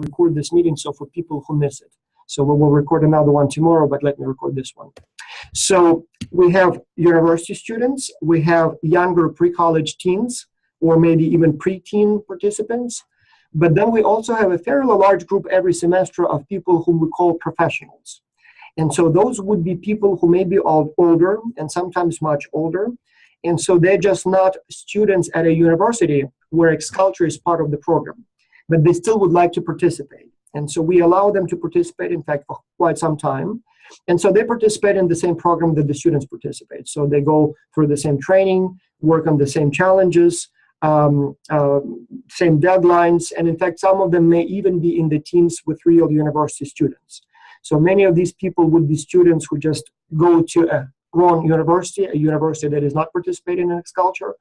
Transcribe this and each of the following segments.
record this meeting, so for people who miss it. So we will record another one tomorrow, but let me record this one. So we have university students, we have younger pre-college teens, or maybe even pre-teen participants. But then we also have a fairly large group every semester of people whom we call professionals. And so those would be people who may be older and sometimes much older. And so they're just not students at a university where X-Culture is part of the program, but they still would like to participate. And so we allow them to participate, in fact, for quite some time. And so they participate in the same program that the students participate. So they go through the same training, work on the same challenges, same deadlines. And in fact, some of them may even be in the teams with real university students. So many of these people would be students who just go to a wrong university, a university that is not participating in X-Culture.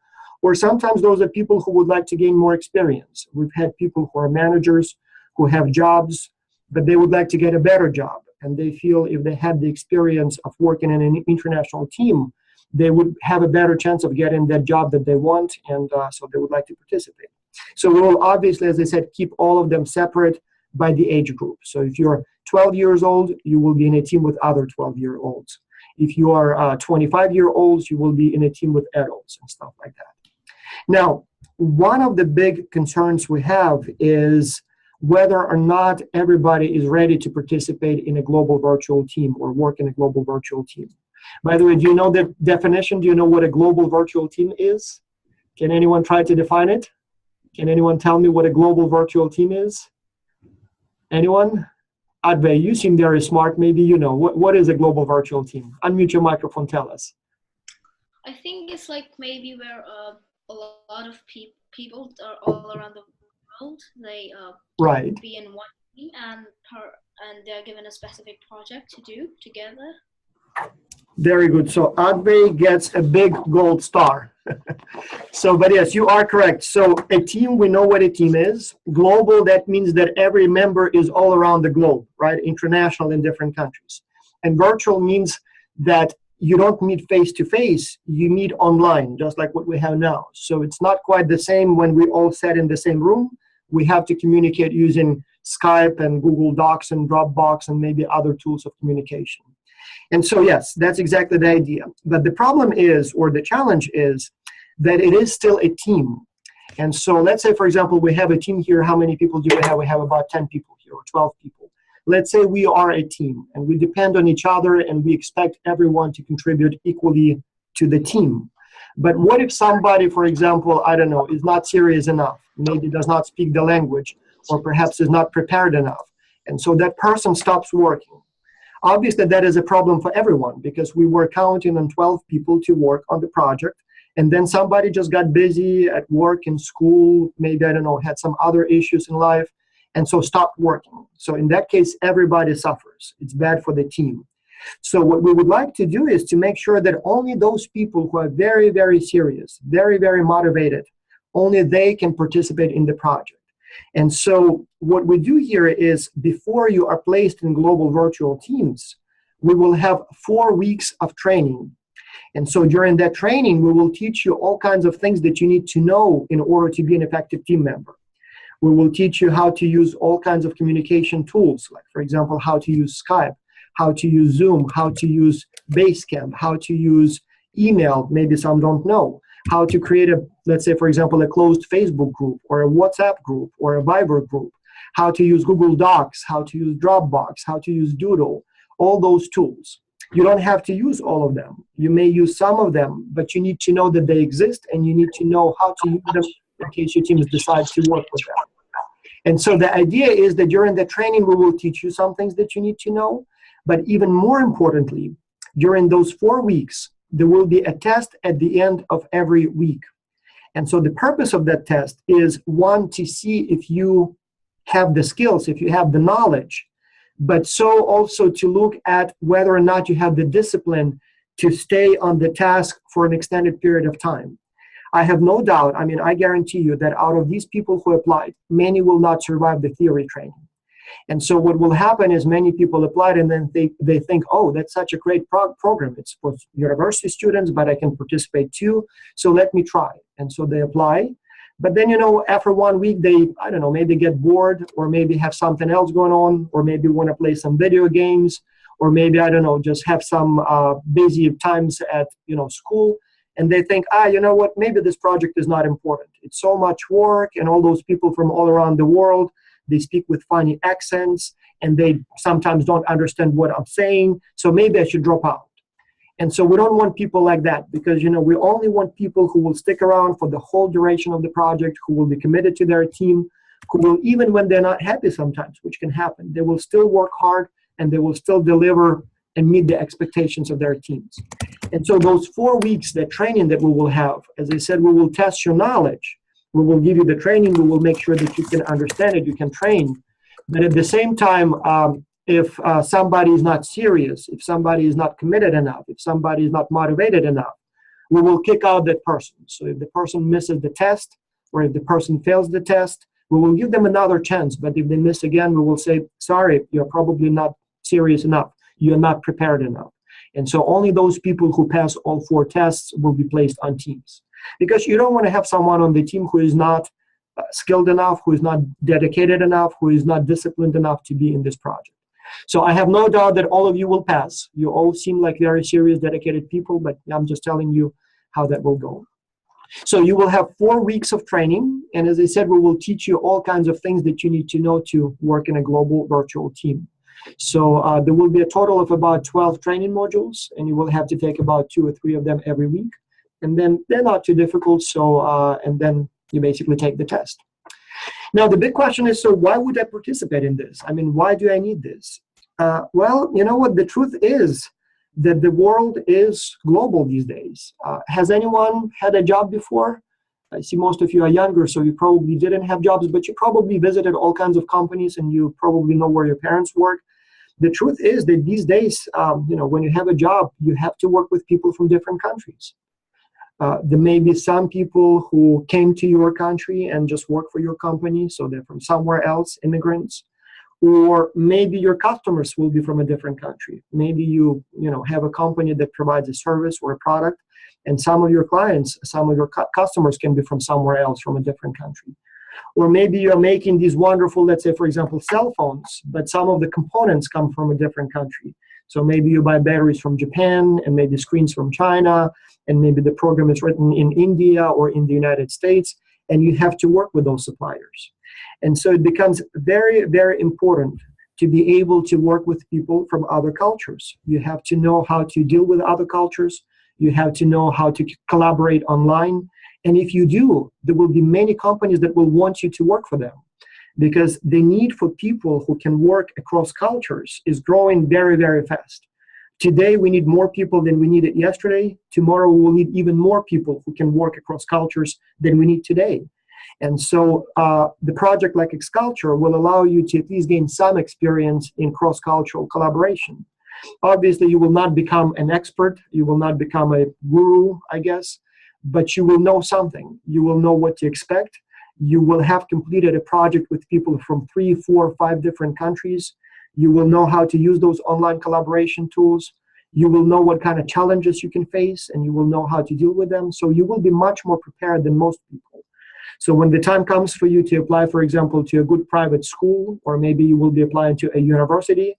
Or sometimes those are people who would like to gain more experience. We've had people who are managers, who have jobs, but they would like to get a better job. And they feel if they had the experience of working in an international team, they would have a better chance of getting that job that they want, and so they would like to participate. So we will obviously, as I said, keep all of them separate by the age group. So if you're 12 years old, you will be in a team with other 12-year-olds. If you are 25-year-olds, you will be in a team with adults and stuff like that. Now, one of the big concerns we have is whether or not everybody is ready to participate in a global virtual team or work in a global virtual team. By the way, do you know the definition? Do you know what a global virtual team is? Can anyone try to define it? Can anyone tell me what a global virtual team is? Anyone? Adve, you seem very smart. Maybe you know. What is a global virtual team? Unmute your microphone, tell us. I think it's like maybe where a lot of people are all around the world. They right. be in one team and they're given a specific project to do together. Very good. So Adve gets a big gold star. So, but yes, you are correct. So a team, we know what a team is. Global, that means that every member is all around the globe, right? International in different countries. And virtual means that you don't meet face-to-face, you meet online, just like what we have now. So it's not quite the same when we all sat in the same room. We have to communicate using Skype and Google Docs and Dropbox and maybe other tools of communication. And so, yes, that's exactly the idea. But the problem is, or the challenge is, that it is still a team. And so let's say, for example, we have a team here. How many people do we have? We have about 10 people here, or 12 people. Let's say we are a team, and we depend on each other, and we expect everyone to contribute equally to the team. But what if somebody, for example, I don't know, is not serious enough, maybe does not speak the language, or perhaps is not prepared enough, and so that person stops working? Obviously, that is a problem for everyone, because we were counting on 12 people to work on the project, and then somebody just got busy at work, in school, maybe, I don't know, had some other issues in life, and so stopped working. So in that case, everybody suffers. It's bad for the team. So what we would like to do is to make sure that only those people who are very, very serious, very, very motivated, only they can participate in the project. And so what we do here is, before you are placed in global virtual teams, we will have 4 weeks of training. And so during that training, we will teach you all kinds of things that you need to know in order to be an effective team member. We will teach you how to use all kinds of communication tools, like, for example, how to use Skype, how to use Zoom, how to use Basecamp, how to use email, maybe some don't know, how to create a, let's say, for example, a closed Facebook group, or a WhatsApp group, or a Viber group, how to use Google Docs, how to use Dropbox, how to use Doodle, all those tools. You don't have to use all of them. You may use some of them, but you need to know that they exist, and you need to know how to use them in case your team decides to work with them. And so the idea is that during the training, we will teach you some things that you need to know, but even more importantly, during those 4 weeks, there will be a test at the end of every week. And so the purpose of that test is, one, to see if you have the skills, if you have the knowledge, but so also to look at whether or not you have the discipline to stay on the task for an extended period of time. I have no doubt, I mean, I guarantee you that out of these people who applied, many will not survive the theory training. And so what will happen is, many people applied, and then they think, oh, that's such a great program. It's for university students, but I can participate too, so let me try. And so they apply. But then, you know, after 1 week, they, I don't know, maybe get bored, or maybe have something else going on, or maybe want to play some video games, or maybe, I don't know, just have some busy times at, you know, school. And they think, you know what, maybe this project is not important. It's so much work, and all those people from all around the world, they speak with funny accents, and they sometimes don't understand what I'm saying. So maybe I should drop out. And so we don't want people like that, because, you know, we only want people who will stick around for the whole duration of the project, who will be committed to their team, who will, even when they're not happy sometimes, which can happen, they will still work hard, and they will still deliver and meet the expectations of their teams. And so those 4 weeks, the training that we will have, as I said, we will test your knowledge. We will give you the training. We will make sure that you can understand it, you can train. But at the same time, if somebody is not serious, if somebody is not committed enough, if somebody is not motivated enough, we will kick out that person. So if the person misses the test, or if the person fails the test, we will give them another chance. But if they miss again, we will say, sorry, you're probably not serious enough. You're not prepared enough. And so only those people who pass all 4 tests will be placed on teams. Because you don't want to have someone on the team who is not skilled enough, who is not dedicated enough, who is not disciplined enough to be in this project. So I have no doubt that all of you will pass. You all seem like very serious, dedicated people, but I'm just telling you how that will go. So you will have 4 weeks of training. And as I said, we will teach you all kinds of things that you need to know to work in a global virtual team. So there will be a total of about 12 training modules, and you will have to take about 2 or 3 of them every week. And then they're not too difficult, so and then you basically take the test. Now, the big question is, so why would I participate in this? I mean, why do I need this? Well, you know what? The truth is that the world is global these days. Has anyone had a job before? I see most of you are younger, so you probably didn't have jobs, but you probably visited all kinds of companies, and you probably know where your parents work. The truth is that these days, you know, when you have a job, you have to work with people from different countries. There may be some people who came to your country and just work for your company, so they're from somewhere else, immigrants. Or maybe your customers will be from a different country. Maybe you have a company that provides a service or a product, and some of your clients, some of your customers can be from somewhere else, from a different country. Or maybe you're making these wonderful, let's say, for example, cell phones, but some of the components come from a different country. So maybe you buy batteries from Japan, and maybe screens from China, and maybe the program is written in India or in the United States, and you have to work with those suppliers. And so it becomes very, very important to be able to work with people from other cultures. You have to know how to deal with other cultures. You have to know how to collaborate online. And if you do, there will be many companies that will want you to work for them, because the need for people who can work across cultures is growing very, very fast. Today, we need more people than we needed yesterday. Tomorrow, we will need even more people who can work across cultures than we need today. And so the project like Xculture will allow you to at least gain some experience in cross-cultural collaboration. Obviously, you will not become an expert. You will not become a guru, I guess, but you will know something. You will know what to expect. You will have completed a project with people from 3, 4, 5 different countries. You will know how to use those online collaboration tools. You will know what kind of challenges you can face, and you will know how to deal with them. So you will be much more prepared than most people. So when the time comes for you to apply, for example, to a good private school, or maybe you will be applying to a university,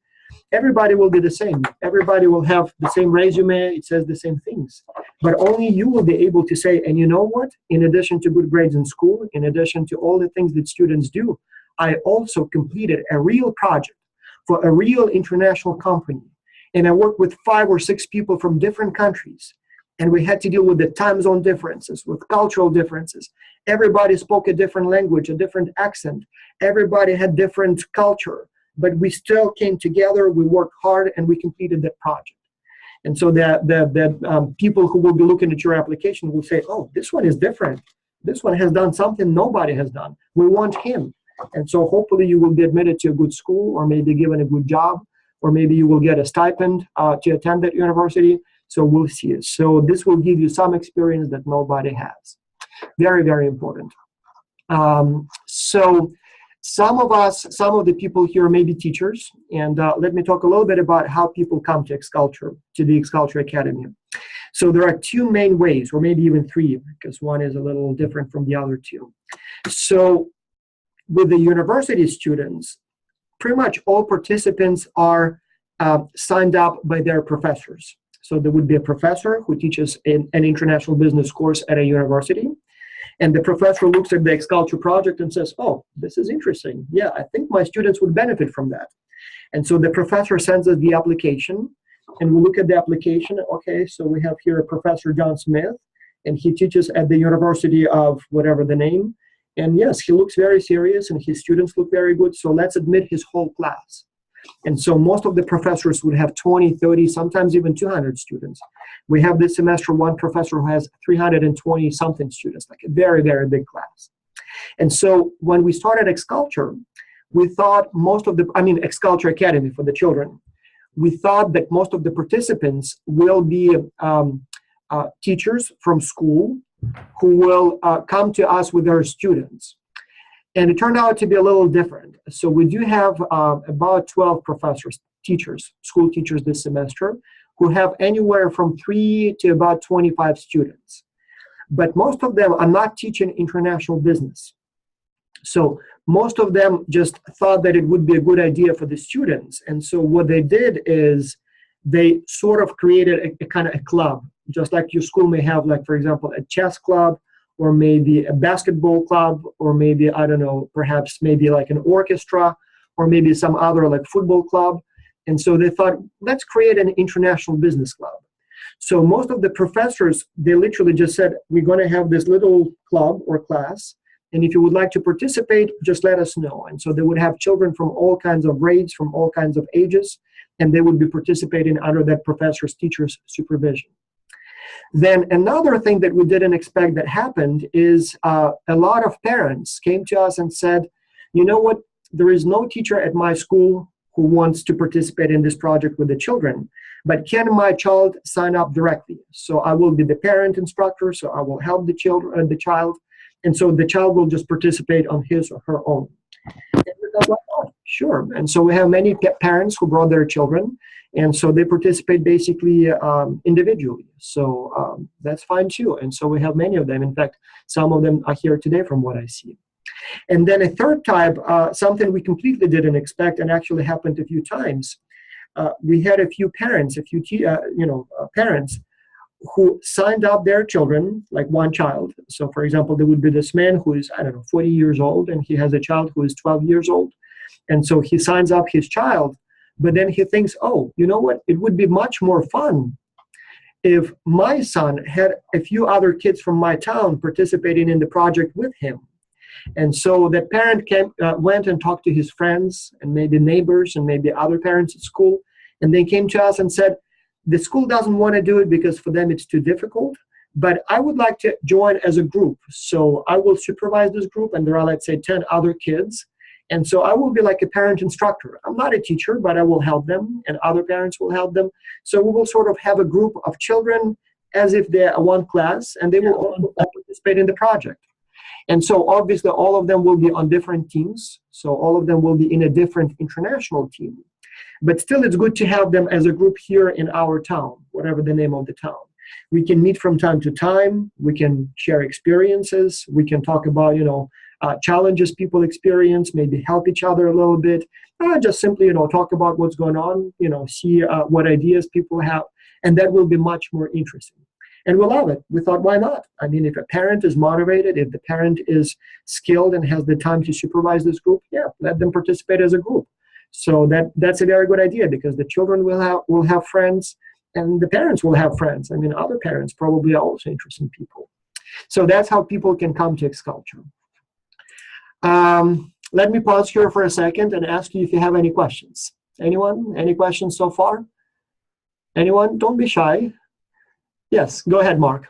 everybody will be the same. Everybody will have the same resume. It says the same things. But only you will be able to say, and you know what? In addition to good grades in school, in addition to all the things that students do, I also completed a real project for a real international company. And I worked with 5 or 6 people from different countries. And we had to deal with the time zone differences, with cultural differences. Everybody spoke a different language, a different accent. Everybody had different culture. But we still came together, we worked hard, and we completed that project. And so the people who will be looking at your application will say, oh, this one is different. This one has done something nobody has done. We want him. And so hopefully you will be admitted to a good school, or maybe given a good job, or maybe you will get a stipend to attend that university. So we'll see it. So this will give you some experience that nobody has. Very, very important. So some of the people here may be teachers, and let me talk a little bit about how people come to Xculture, to the Xculture Academy. So there are two main ways, or maybe even three, because one is a little different from the other two. So with the university students, pretty much all participants are signed up by their professors. So there would be a professor who teaches an international business course at a university. And the professor looks at the X-Culture project and says, oh, this is interesting. Yeah, I think my students would benefit from that. And so the professor sends us the application, and we look at the application. Okay, so we have here Professor John Smith, and he teaches at the University of whatever the name. And yes, he looks very serious, and his students look very good, so let's admit his whole class. And so most of the professors would have 20, 30, sometimes even 200 students. We have this semester one professor who has 320 something students, like a very, very big class. And so when we started X-Culture, we thought most of the, X-Culture Academy for the children, we thought that most of the participants will be teachers from school who will come to us with their students. And it turned out to be a little different. So we do have about 12 professors, teachers, school teachers this semester, who have anywhere from 3 to about 25 students. But most of them are not teaching international business. So most of them just thought that it would be a good idea for the students. And so what they did is they sort of created a kind of a club, just like your school may have, like, for example, a chess club, or maybe a basketball club, or maybe, I don't know, perhaps maybe like an orchestra, or maybe some other like football club. And so they thought, let's create an international business club. So most of the professors, they literally just said, we're going to have this little club or class, and if you would like to participate, just let us know. And so they would have children from all kinds of grades, from all kinds of ages, and they would be participating under that professor's teacher's supervision. Then another thing that we didn't expect that happened is a lot of parents came to us and said, you know what, there is no teacher at my school who wants to participate in this project with the children, but can my child sign up directly? So I will be the parent instructor, so I will help the child, and so the child will just participate on his or her own. And we thought, well, oh, sure. And so we have many parents who brought their children, and so they participate basically individually. So that's fine too. And so we have many of them. In fact, some of them are here today from what I see. And then a third type, something we completely didn't expect and actually happened a few times. We had a few parents, parents who signed up their children, like one child. So for example, there would be this man who is, 40 years old, and he has a child who is 12 years old. And so he signs up his child, but then he thinks, oh, you know what? It would be much more fun if my son had a few other kids from my town participating in the project with him. And so the parent went and talked to his friends and maybe neighbors and maybe other parents at school, and they came to us and said, the school doesn't want to do it because for them it's too difficult, but I would like to join as a group. So I will supervise this group, and there are, let's say, 10 other kids. And so I will be like a parent instructor. I'm not a teacher, but I will help them, and other parents will help them. So we will sort of have a group of children as if they're one class, and they will also participate in the project. And so obviously all of them will be on different teams. So all of them will be in a different international team. But still, it's good to have them as a group here in our town, whatever the name of the town. We can meet from time to time. We can share experiences. We can talk about, challenges people experience, maybe help each other a little bit. Just simply, talk about what's going on, see what ideas people have. And that will be much more interesting. And we love it. We thought, why not? I mean, if a parent is motivated, if the parent is skilled and has the time to supervise this group, yeah, let them participate as a group. So that's a very good idea, because the children will have friends, and the parents will have friends. I mean, other parents probably are also interesting people. So that's how people can come to X-Culture. Let me pause here for a second and ask you if you have any questions. Anyone? Any questions so far? Anyone? Don't be shy. Yes, go ahead, Mark.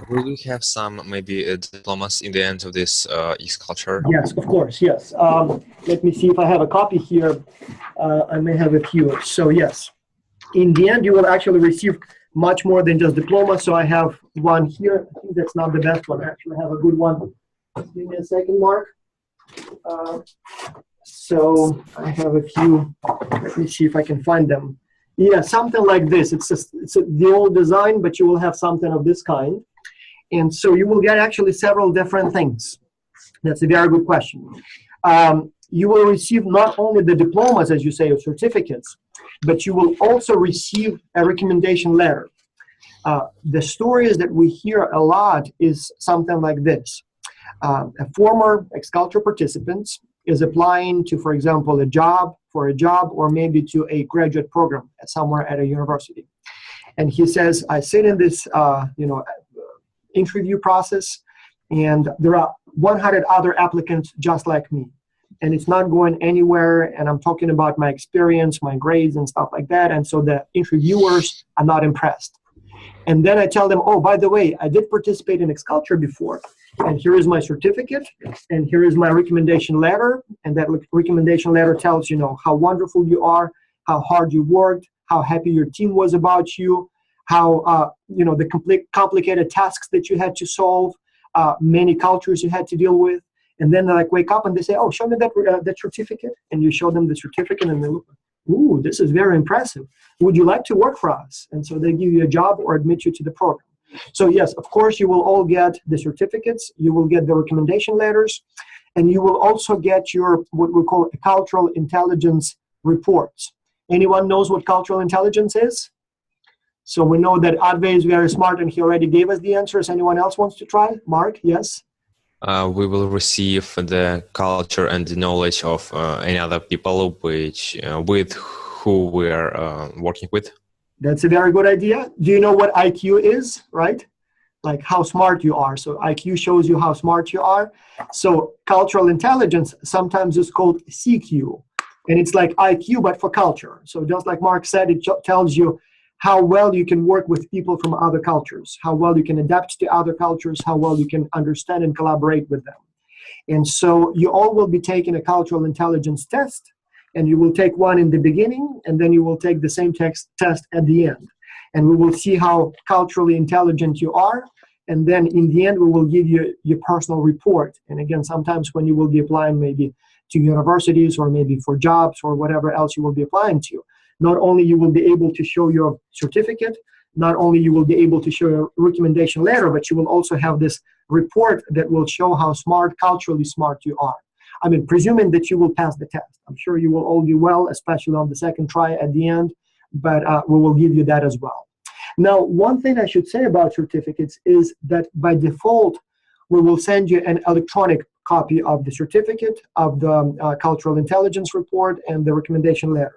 Will we have some maybe diplomas in the end of this X-Culture? Yes, of course, yes. Let me see if I have a copy here. I may have a few. So yes, in the end, you will actually receive much more than just diploma. So I have one here. I think that's not the best one. I actually have a good one. Just give me a second, Mark. So I have a few. Let me see if I can find them. Yeah, something like this. It's the old design, but you will have something of this kind. And so you will get actually several different things. That's a very good question. You will receive not only the diplomas, as you say, or certificates, but you will also receive a recommendation letter. The stories that we hear a lot is something like this. A former ex-culture participant is applying to, for example, a job, or maybe to a graduate program somewhere at a university. And he says, I sit in this interview process, and there are 100 other applicants just like me. And it's not going anywhere, and I'm talking about my experience, my grades, and stuff like that. And so the interviewers are not impressed. And then I tell them, oh, by the way, I did participate in ex-culture before, and here is my certificate, and here is my recommendation letter, and that recommendation letter tells how wonderful you are, how hard you worked, how happy your team was about you, how the complicated tasks that you had to solve, many cultures you had to deal with. And then they wake up and they say, oh, show me that certificate. And you show them the certificate, and they look, ooh, this is very impressive. Would you like to work for us? And so they give you a job or admit you to the program. So yes, of course, you will all get the certificates, you will get the recommendation letters, and you will also get your, what we call, cultural intelligence reports. Anyone knows what cultural intelligence is? So we know that Adve is very smart, and he already gave us the answers. Anyone else wants to try? Mark, yes? We will receive the culture and the knowledge of any other people with who we are working with. That's a very good idea. Do you know what IQ is, right? Like how smart you are. So IQ shows you how smart you are. So cultural intelligence sometimes is called CQ. And it's like IQ, but for culture. So just like Mark said, it tells you how well you can work with people from other cultures, how well you can adapt to other cultures, how well you can understand and collaborate with them. And so you all will be taking a cultural intelligence test, and you will take one in the beginning, and then you will take the same test at the end. And we will see how culturally intelligent you are, and then in the end, we will give you your personal report. And again, sometimes when you will be applying maybe to universities or maybe for jobs or whatever else you will be applying to, not only you will be able to show your certificate, not only you will be able to show your recommendation letter, but you will also have this report that will show how smart, culturally smart you are. I mean, presuming that you will pass the test. I'm sure you will all do well, especially on the second try at the end, but we will give you that as well. Now, one thing I should say about certificates is that by default, we will send you an electronic copy of the certificate, of the cultural intelligence report, and the recommendation letter.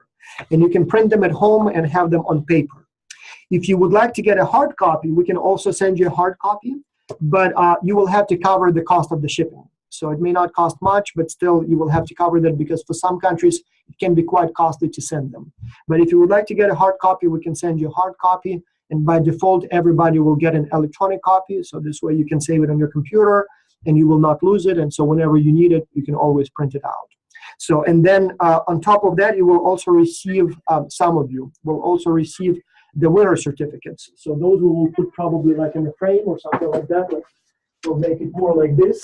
And you can print them at home and have them on paper. If you would like to get a hard copy, we can also send you a hard copy, but you will have to cover the cost of the shipping. So it may not cost much, but still you will have to cover that, because for some countries, it can be quite costly to send them. But if you would like to get a hard copy, we can send you a hard copy. And by default, everybody will get an electronic copy. So this way you can save it on your computer and you will not lose it. And so whenever you need it, you can always print it out. So, and then on top of that, you will also receive, some of you will also receive the winner certificates. So those we will put probably like in a frame or something like that. We'll make it more like this.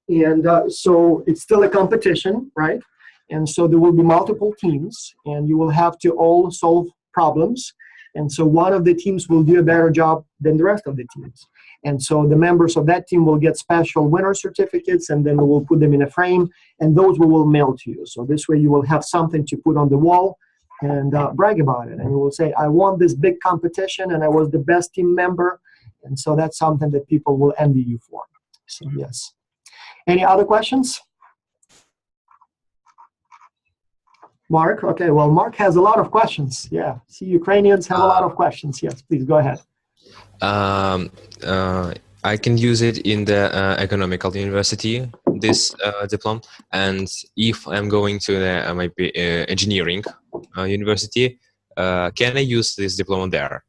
And so it's still a competition, right? And so there will be multiple teams, and you will have to all solve problems. And so one of the teams will do a better job than the rest of the teams. And so the members of that team will get special winner certificates, and then we will put them in a frame, and those we will mail to you. So this way you will have something to put on the wall and brag about it. And you will say, I won this big competition, and I was the best team member. And so that's something that people will envy you for. So yes. Any other questions? Mark? Okay, well, Mark has a lot of questions. Yeah, see, Ukrainians have a lot of questions. Yes, please go ahead. I can use it in the economical university, this diploma. And if I'm going to the maybe engineering university, can I use this diploma there?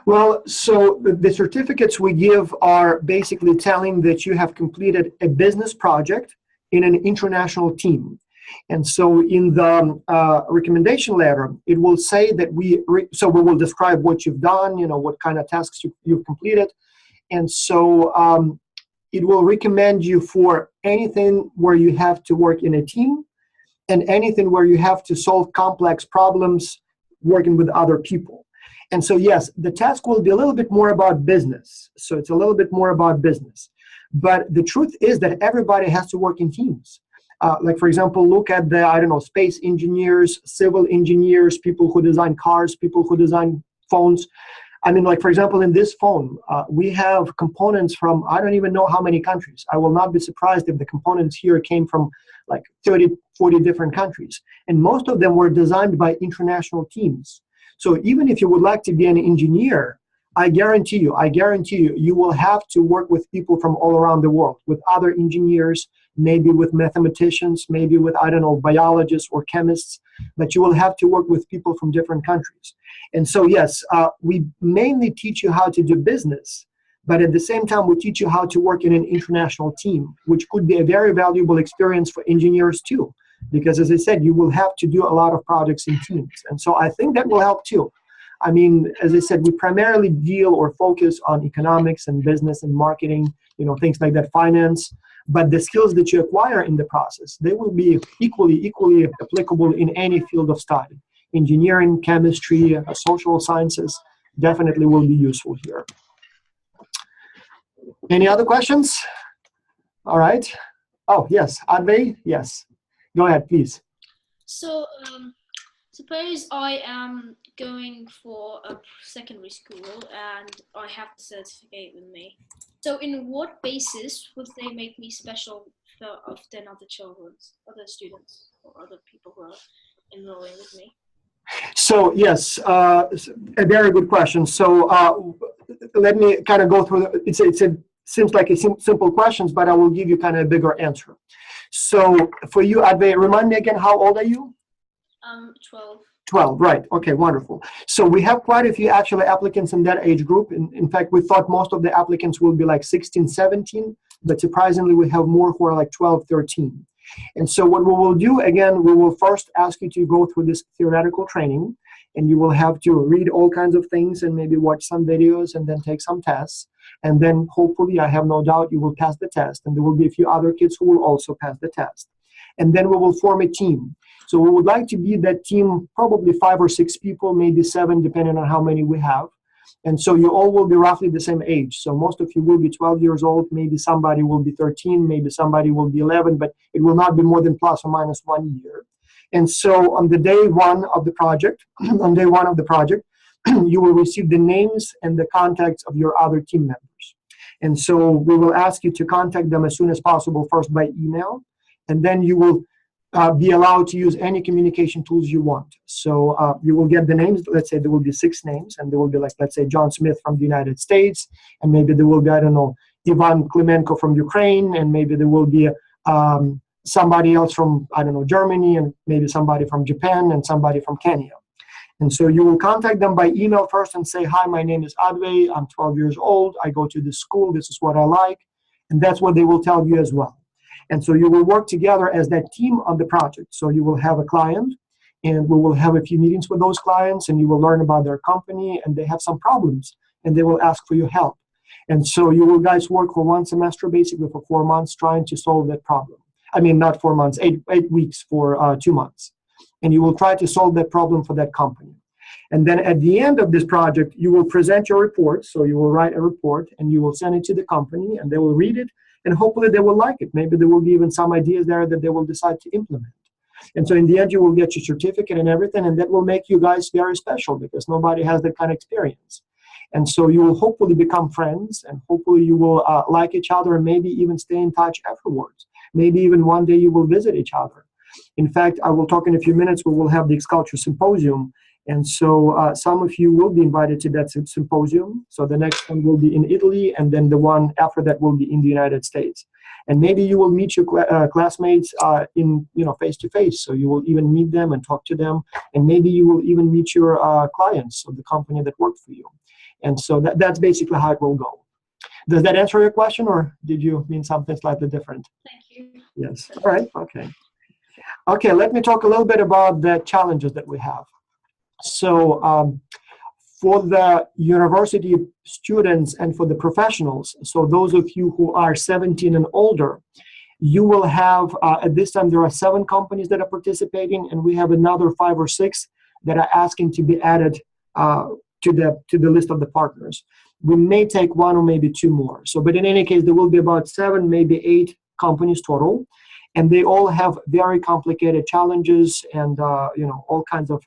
Well, so the certificates we give are basically telling that you have completed a business project in an international team. And so in the recommendation letter, it will say that we will describe what you've done, you know, what kind of tasks you've completed. And so it will recommend you for anything where you have to work in a team, and anything where you have to solve complex problems working with other people. And so, yes, the task will be a little bit more about business. So it's a little bit more about business. But the truth is that everybody has to work in teams. Like, for example, look at the, I don't know, space engineers, civil engineers, people who design cars, people who design phones. I mean, like, for example, in this phone, we have components from, I don't even know how many countries. I will not be surprised if the components here came from like 30, 40 different countries. And most of them were designed by international teams. So even if you would like to be an engineer, I guarantee you, you will have to work with people from all around the world, with other engineers, maybe with mathematicians, maybe with, I don't know, biologists or chemists, but you will have to work with people from different countries. And so, yes, we mainly teach you how to do business, but at the same time, we teach you how to work in an international team, which could be a very valuable experience for engineers too, because as I said, you will have to do a lot of projects in teams. And so I think that will help too. I mean, as I said, we primarily deal or focus on economics and business and marketing, you know, things like that, finance. But the skills that you acquire in the process, they will be equally applicable in any field of study. Engineering, chemistry, social sciences definitely will be useful here. Any other questions? All right. Oh, yes. Advay, yes. Go ahead, please. So, suppose I am going for a secondary school and I have the certificate with me. So in what basis would they make me special than other students, or other people who are enrolling with me? So yes, a very good question. So let me kind of go through, it seems like a simple questions, but I will give you kind of a bigger answer. So for you, Advay, remind me again, how old are you? 12. 12, right. Okay, wonderful. So we have quite a few actually applicants in that age group. In fact, we thought most of the applicants will be like 16, 17, but surprisingly, we have more who are like 12, 13. And so what we will do, again, we will first ask you to go through this theoretical training, and you will have to read all kinds of things and maybe watch some videos and then take some tests. And then hopefully, I have no doubt, you will pass the test, and there will be a few other kids who will also pass the test. And then we will form a team. So we would like to be that team, probably 5 or 6 people, maybe 7, depending on how many we have. And so you all will be roughly the same age. So most of you will be 12 years old. Maybe somebody will be 13. Maybe somebody will be 11. But it will not be more than plus or minus 1 year. And so on the day one of the project, you will receive the names and the contacts of your other team members. And so we will ask you to contact them as soon as possible, first by email. And then you will be allowed to use any communication tools you want. So you will get the names. Let's say there will be 6 names, and there will be, like, let's say, John Smith from the United States, and maybe there will be, I don't know, Ivan Klimenko from Ukraine, and maybe there will be somebody else from, I don't know, Germany, and maybe somebody from Japan, and somebody from Kenya. And so you will contact them by email first and say, hi, my name is Advay, I'm 12 years old, I go to this school, this is what I like, and that's what they will tell you as well. And so you will work together as that team on the project. So you will have a client, and we will have a few meetings with those clients, and you will learn about their company, and they have some problems, and they will ask for your help. And so you will guys work for 1 semester, basically for 4 months, trying to solve that problem. I mean, not 4 months, 8 weeks for 2 months. And you will try to solve that problem for that company. And then at the end of this project, you will present your report. So you will write a report, and you will send it to the company, and they will read it. And hopefully they will like it. Maybe there will be even some ideas there that they will decide to implement. And so in the end, you will get your certificate and everything, and that will make you guys very special because nobody has that kind of experience. And so you will hopefully become friends, and hopefully you will like each other, and maybe even stay in touch afterwards. Maybe even one day you will visit each other. In fact, I will talk in a few minutes. We will have the X-Culture Symposium. And so some of you will be invited to that symposium. So the next one will be in Italy, and then the one after that will be in the United States. And maybe you will meet your classmates in, face-to-face. So you will even meet them and talk to them. And maybe you will even meet your clients of the company that worked for you. And so that's basically how it will go. Does that answer your question, or did you mean something slightly different? Thank you. Yes. All right. Okay. Okay, let me talk a little bit about the challenges that we have. So for the university students and for the professionals, so those of you who are 17 and older, You will have, at this time, there are 7 companies that are participating, and we have another 5 or 6 that are asking to be added to the list of the partners. We may take 1 or maybe 2 more. So, but in any case, there will be about 7, maybe 8 companies total, and they all have very complicated challenges and all kinds of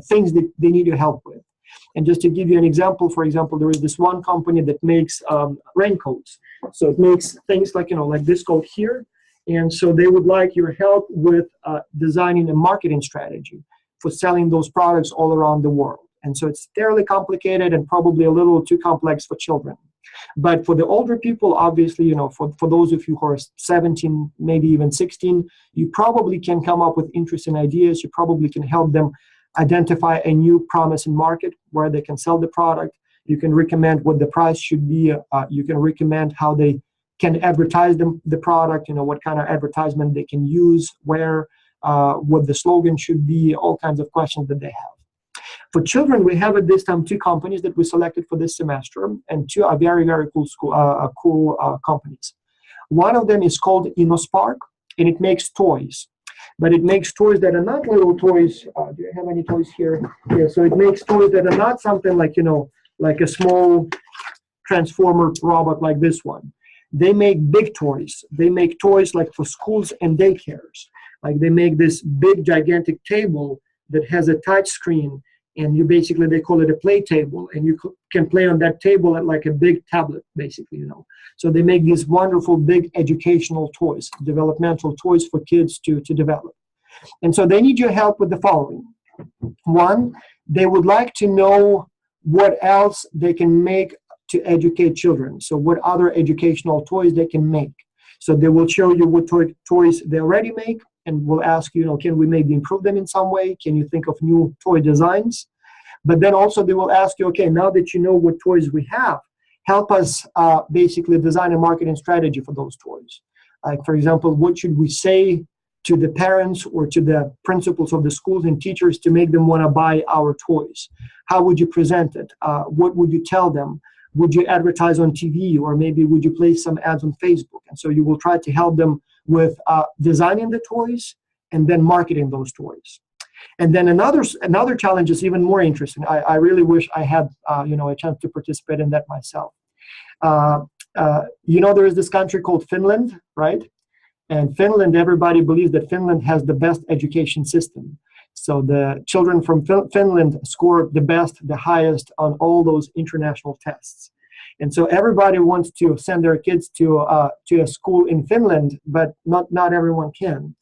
things that they need your help with. And just to give you an example, for example, there is this one company that makes raincoats. So it makes things like like this coat here, and so they would like your help with designing a marketing strategy for selling those products all around the world. And so it's fairly complicated and probably a little too complex for children. But for the older people, obviously, for those of you who are 17, maybe even 16, you probably can come up with interesting ideas. You probably can help them identify a new promising market where they can sell the product. You can recommend what the price should be. You can recommend how they can advertise the product, what kind of advertisement they can use, where, what the slogan should be, all kinds of questions that they have. For children, we have at this time 2 companies that we selected for this semester, and 2 are very, very cool companies. One of them is called InnoSpark, and it makes toys. But it makes toys that are not little toys. Do you have any toys here? Yeah, so it makes toys that are not something like, like a small transformer robot like this one. They make big toys. They make toys like for schools and daycares. Like they make this big, gigantic table that has a touch screen, and they call it a play table, and you can play on that table at like a big tablet, basically, So they make these wonderful big educational toys, developmental toys for kids to develop. And so they need your help with the following. 1, they would like to know what else they can make to educate children. So what other educational toys they can make. So they will show you what toys they already make, and will ask you, can we maybe improve them in some way? Can you think of new toy designs? But then also they will ask you, okay, now that you know what toys we have, help us basically design a marketing strategy for those toys. Like, for example, what should we say to the parents or to the principals of the schools and teachers to make them want to buy our toys? How would you present it? What would you tell them? Would you advertise on TV, or maybe would you place some ads on Facebook? And so you will try to help them with designing the toys and then marketing those toys. And then another challenge is even more interesting. I really wish I had a chance to participate in that myself. There is this country called Finland, right? And Finland, everybody believes that Finland has the best education system. So the children from Finland score the best, the highest on all those international tests. And so everybody wants to send their kids to a school in Finland, but not everyone can.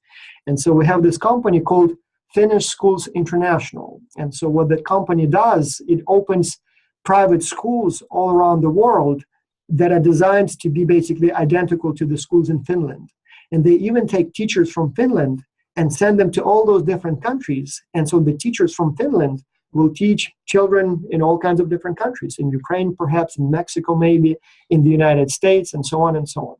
And so we have this company called Finnish Schools International. And so what that company does, it opens private schools all around the world that are designed to be basically identical to the schools in Finland. And they even take teachers from Finland and send them to all those different countries. And so the teachers from Finland will teach children in all kinds of different countries, in Ukraine, perhaps in Mexico, maybe in the United States, and so on and so on.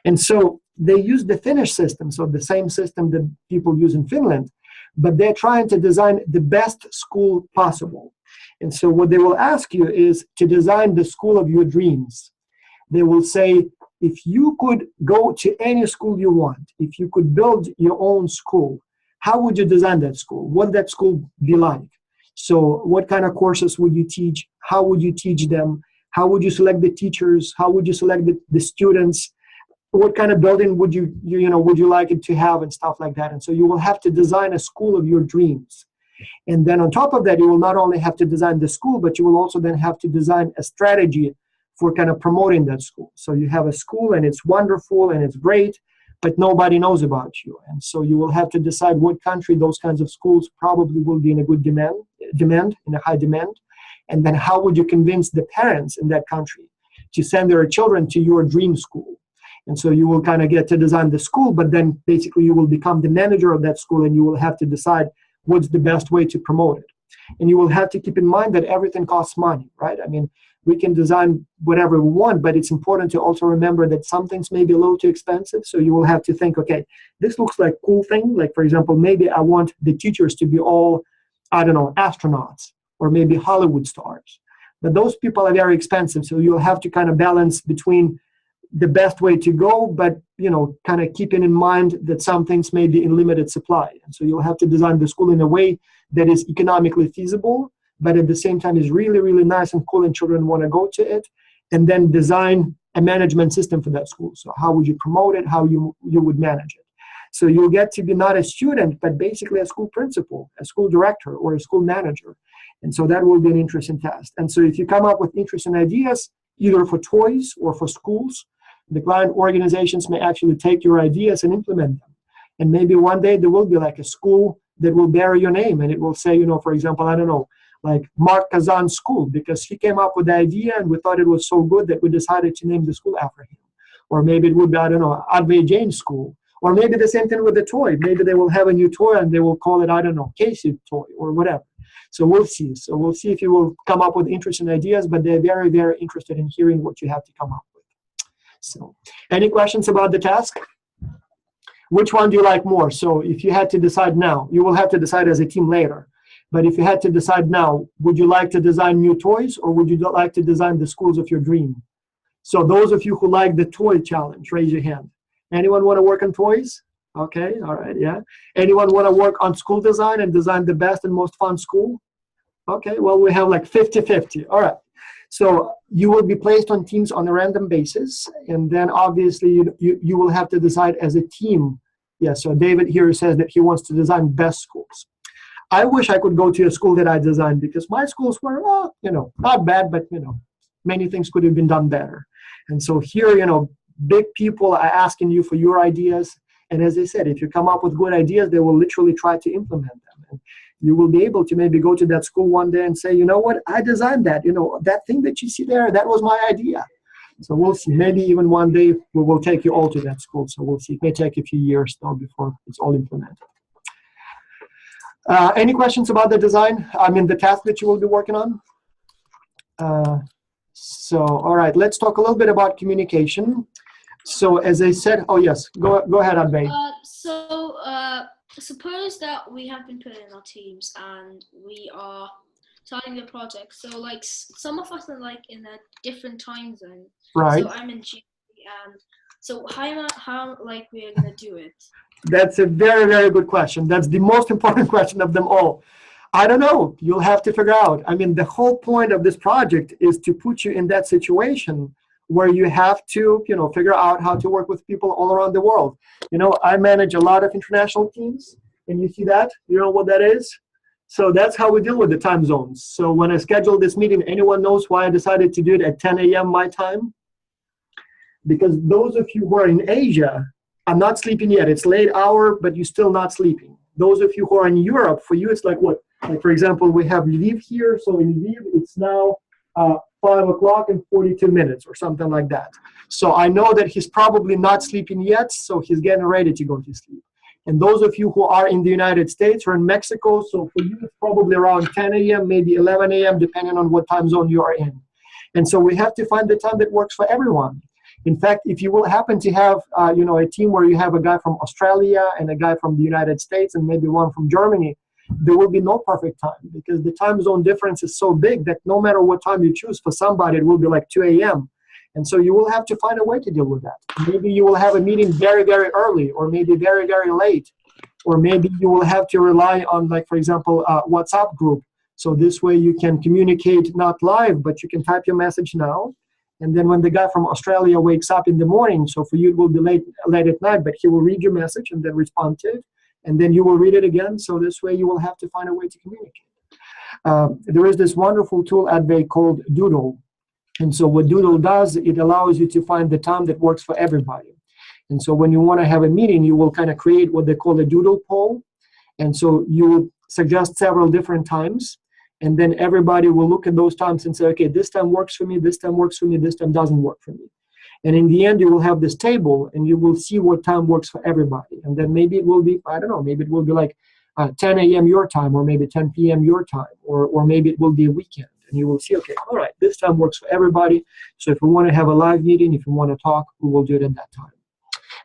And so they use the Finnish system, so the same system that people use in Finland, but they're trying to design the best school possible. And so what they will ask you is to design the school of your dreams. They will say, if you could go to any school you want, if you could build your own school, how would you design that school? What would that school be like? So what kind of courses would you teach? How would you teach them? How would you select the teachers? How would you select the students? What kind of building would you like it to have, and stuff like that? And so you will have to design a school of your dreams. And then on top of that, you will not only have to design the school, but you will also then have to design a strategy for kind of promoting that school. So you have a school and it's wonderful and it's great, but nobody knows about you. And so you will have to decide what country those kinds of schools probably will be in a good demand, in a high demand. And then how would you convince the parents in that country to send their children to your dream school? And so you will kind of get to design the school, but then basically you will become the manager of that school, and you will have to decide what's the best way to promote it. And you will have to keep in mind that everything costs money, right? I mean, we can design whatever we want, but it's important to also remember that some things may be a little too expensive. So you will have to think, okay, this looks like a cool thing. Like, for example, maybe I want the teachers to be all, astronauts, or maybe Hollywood stars. But those people are very expensive. So you'll have to kind of balance between the best way to go, but kind of keeping in mind that some things may be in limited supply. And so you'll have to design the school in a way that is economically feasible, but at the same time is really, really nice and cool and children want to go to it. And then design a management system for that school. So how would you promote it? How you would manage it? So you'll get to be not a student, but basically a school principal, a school director, or a school manager. And so that will be an interesting test. And so if you come up with interesting ideas, either for toys or for schools, the client organizations may actually take your ideas and implement them. And maybe one day there will be like a school that will bear your name, and it will say, for example, I don't know, like Mark Kazan School, because he came up with the idea and we thought it was so good that we decided to name the school after him. Or maybe it would be, I don't know, Advay Jain School. Or maybe the same thing with the toy. Maybe they will have a new toy and they will call it, I don't know, Casey toy or whatever. So we'll see. So we'll see if you will come up with interesting ideas, but they're very, very interested in hearing what you have to come up with. So any questions about the task? Which one do you like more? So if you had to decide now, you will have to decide as a team later. But if you had to decide now, would you like to design new toys or would you like to design the schools of your dream? So those of you who like the toy challenge, raise your hand. Anyone want to work on toys? Okay, all right, yeah. Anyone want to work on school design and design the best and most fun school? Okay, well, we have like 50-50. All right. So you will be placed on teams on a random basis. And then obviously you will have to decide as a team. Yeah, so David here says that he wants to design best schools. I wish I could go to a school that I designed because my schools were, not bad, but, many things could have been done better. And so here, big people are asking you for your ideas. And as I said, if you come up with good ideas, they will literally try to implement them. And you will be able to maybe go to that school one day and say, you know what, I designed that. That thing that you see there, that was my idea. So we'll see. Maybe even one day we will take you all to that school. So we'll see. It may take a few years though before it's all implemented. Any questions about the design? The task that you will be working on? All right, let's talk a little bit about communication. So as I said, oh yes, go ahead, Advay. Suppose that we have been put in our teams and we are starting the project. So like some of us are like in a different time zone. Right. So I'm in GMT, and so how like we are gonna do it? That's a very, very good question. That's the most important question of them all. I don't know. You'll have to figure out. The whole point of this project is to put you in that situation where you have to, figure out how to work with people all around the world. I manage a lot of international teams, and you see that? You know what that is? So that's how we deal with the time zones. So when I scheduled this meeting, anyone knows why I decided to do it at 10 a.m. my time? Because those of you who are in Asia, I'm not sleeping yet. It's late hour, but you're still not sleeping. Those of you who are in Europe, for you, it's like what? Like, for example, we have Lviv here. So in Lviv, it's now 5 o'clock and 42 minutes or something like that. So I know that he's probably not sleeping yet, so he's getting ready to go to sleep. And those of you who are in the United States or in Mexico, so for you, it's probably around 10 a.m., maybe 11 a.m., depending on what time zone you are in. And so we have to find the time that works for everyone. In fact, if you will happen to have, a team where you have a guy from Australia and a guy from the United States and maybe one from Germany, there will be no perfect time because the time zone difference is so big that no matter what time you choose for somebody, it will be like 2 a.m. And so you will have to find a way to deal with that. Maybe you will have a meeting very, very early, or maybe very, very late. Or maybe you will have to rely on, like, for example, WhatsApp group. So this way you can communicate not live, but you can type your message now. And then when the guy from Australia wakes up in the morning, so for you it will be late at night, but he will read your message and then respond to it. And then you will read it again. So this way you will have to find a way to communicate. There is this wonderful tool at Bay called Doodle. And so what Doodle does, it allows you to find the time that works for everybody. And so when you want to have a meeting, you will kind of create what they call a Doodle poll. And so you will suggest several different times. And then everybody will look at those times and say, okay, this time works for me, this time works for me, this time doesn't work for me. And in the end, you will have this table and you will see what time works for everybody. And then maybe it will be, I don't know, maybe it will be like 10 a.m. your time, or maybe 10 p.m. your time, or maybe it will be a weekend. And you will see, okay, all right, this time works for everybody. So if we want to have a live meeting, if we want to talk, we will do it at that time.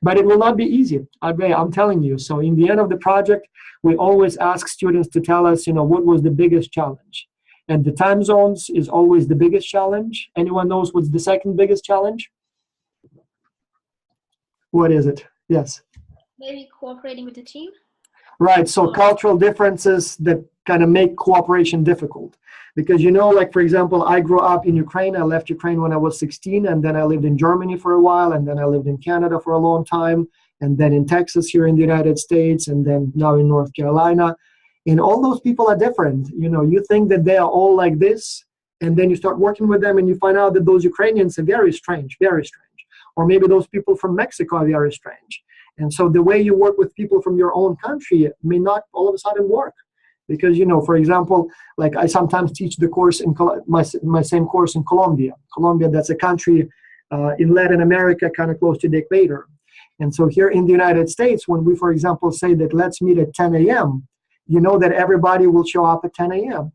But it will not be easy, I'm telling you. So in the end of the project, we always ask students to tell us, what was the biggest challenge? And the time zones is always the biggest challenge. Anyone knows what's the second biggest challenge? What is it? Yes. Maybe cooperating with the team. Right, so cultural differences that kind of make cooperation difficult. Because, you know, like, for example, I grew up in Ukraine. I left Ukraine when I was 16, and then I lived in Germany for a while, and then I lived in Canada for a long time, and then in Texas here in the United States, and then now in North Carolina. And all those people are different. You know, you think that they are all like this, and then you start working with them, and you find out that those Ukrainians are very strange, very strange. Or maybe those people from Mexico are very strange. And so the way you work with people from your own country may not all of a sudden work. Because, you know, for example, like I sometimes teach the course in my same course in Colombia. Colombia, that's a country in Latin America, kind of close to the equator. And so here in the United States, when we, for example, say that let's meet at 10 a.m., you know that everybody will show up at 10 a.m.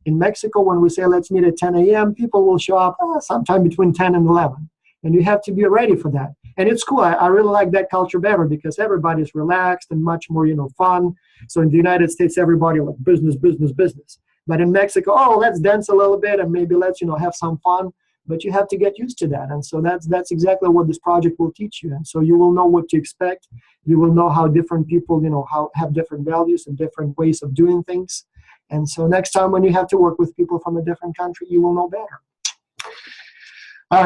In Mexico, when we say let's meet at 10 a.m., people will show up sometime between 10 and 11. And you have to be ready for that. And it's cool. I really like that culture better because everybody's relaxed and much more, you know, fun. So in the United States, everybody like business, business, business. But in Mexico, oh, let's dance a little bit and maybe let's, you know, have some fun. But you have to get used to that. And so that's exactly what this project will teach you. And so you will know what to expect. You will know how different people, you know, have different values and different ways of doing things. And so next time when you have to work with people from a different country, you will know better.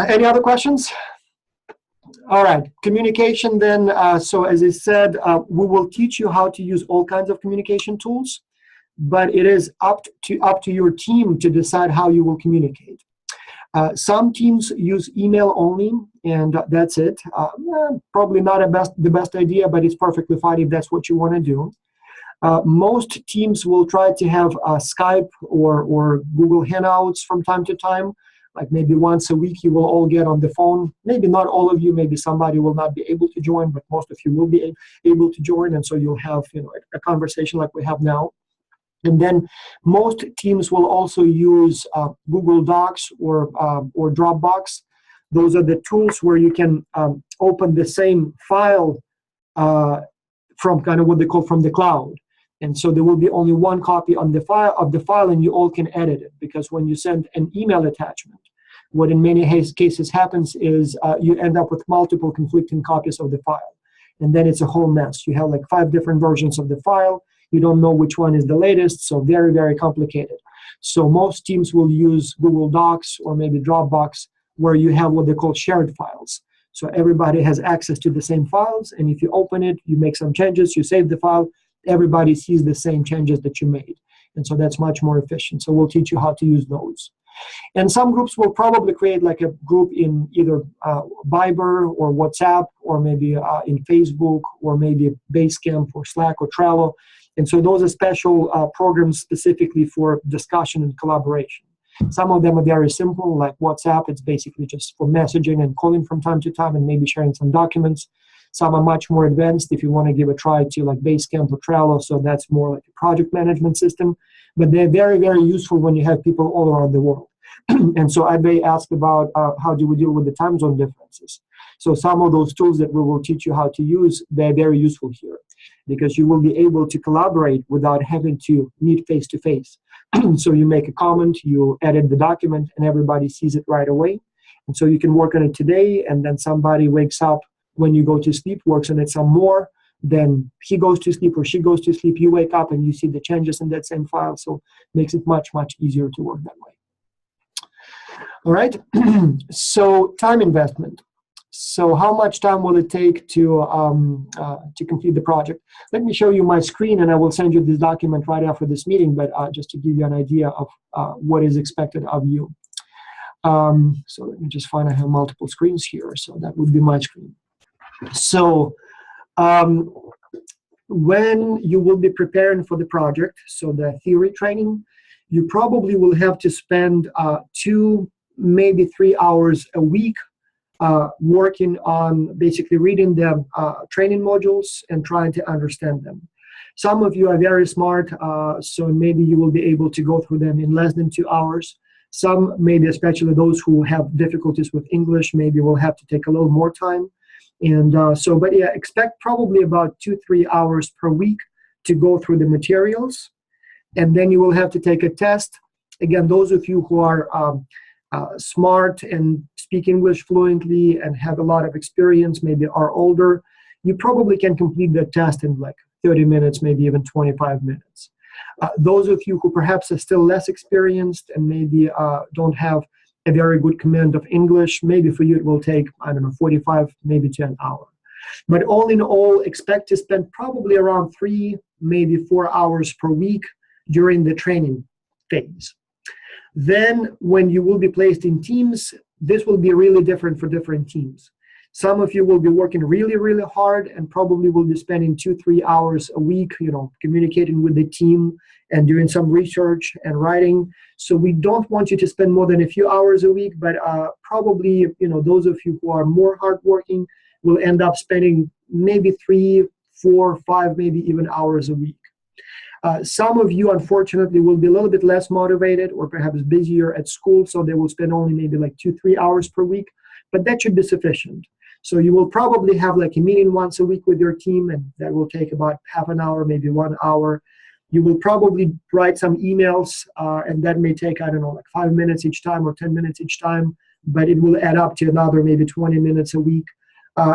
Any other questions? All right, communication then. So as I said, we will teach you how to use all kinds of communication tools, but it is up to your team to decide how you will communicate. Some teams use email only, and that's it. Probably not the best idea, but it's perfectly fine if that's what you want to do. Most teams will try to have Skype or Google Hangouts from time to time. Like maybe once a week you will all get on the phone. Maybe not all of you, maybe somebody will not be able to join, but most of you will be able to join. And so you'll have, you know, a conversation like we have now. And then most teams will also use Google Docs or Dropbox. Those are the tools where you can open the same file from kind of what they call from the cloud. And so there will be only one copy on the file, and you all can edit it. Because when you send an email attachment, what in many cases happens is you end up with multiple conflicting copies of the file. And then it's a whole mess. You have like 5 different versions of the file. You don't know which one is the latest, so very, very complicated. So most teams will use Google Docs or maybe Dropbox, where you have what they call shared files. So everybody has access to the same files, and if you open it, you make some changes, you save the file, everybody sees the same changes that you made. And so that's much more efficient. So we'll teach you how to use those. And some groups will probably create like a group in either Viber or WhatsApp, or maybe in Facebook, or maybe Basecamp or Slack or Trello. And so those are special programs specifically for discussion and collaboration. Some of them are very simple, like WhatsApp. It's basically just for messaging and calling from time to time and maybe sharing some documents. Some are much more advanced if you want to give a try to like Basecamp or Trello. So that's more like a project management system. But they're very, very useful when you have people all around the world. And so I may ask about how do we deal with the time zone differences. So some of those tools that we will teach you how to use, they're very useful here, because you will be able to collaborate without having to meet face-to-face. So you make a comment, you edit the document, and everybody sees it right away. And so you can work on it today, and then somebody wakes up when you go to sleep, works on it some more, then he goes to sleep or she goes to sleep, you wake up and you see the changes in that same file. So it makes it much, much easier to work that way. All right, so time investment. So how much time will it take to complete the project? Let me show you my screen, and I will send you this document right after this meeting, but just to give you an idea of what is expected of you. So let me just find I have multiple screens here, so that would be my screen. So when you will be preparing for the project, so the theory training, you probably will have to spend 2, maybe 3 hours a week working on basically reading the training modules and trying to understand them. Some of you are very smart, so maybe you will be able to go through them in less than 2 hours. Some, maybe especially those who have difficulties with English, maybe will have to take a little more time. And but yeah, expect probably about 2-3 hours per week to go through the materials. And then you will have to take a test. Again, those of you who are smart and speak English fluently and have a lot of experience, maybe are older, you probably can complete the test in like 30 minutes, maybe even 25 minutes. Those of you who perhaps are still less experienced and maybe don't have a very good command of English, maybe for you it will take, I don't know, 45, maybe to an hour. But all in all, expect to spend probably around 3, maybe 4 hours per week during the training phase. Then when you will be placed in teams, this will be really different for different teams. Some of you will be working really, really hard and probably will be spending 2-3 hours a week, communicating with the team and doing some research and writing. So we don't want you to spend more than a few hours a week, but probably, those of you who are more hardworking will end up spending maybe 3, 4, 5, maybe even hours a week. Some of you, unfortunately, will be a little bit less motivated or perhaps busier at school, so they will spend only maybe like 2-3 hours per week, but that should be sufficient. So you will probably have like a meeting once a week with your team, and that will take about half an hour, maybe 1 hour. You will probably write some emails, and that may take, I don't know, like 5 minutes each time or 10 minutes each time, but it will add up to another maybe 20 minutes a week.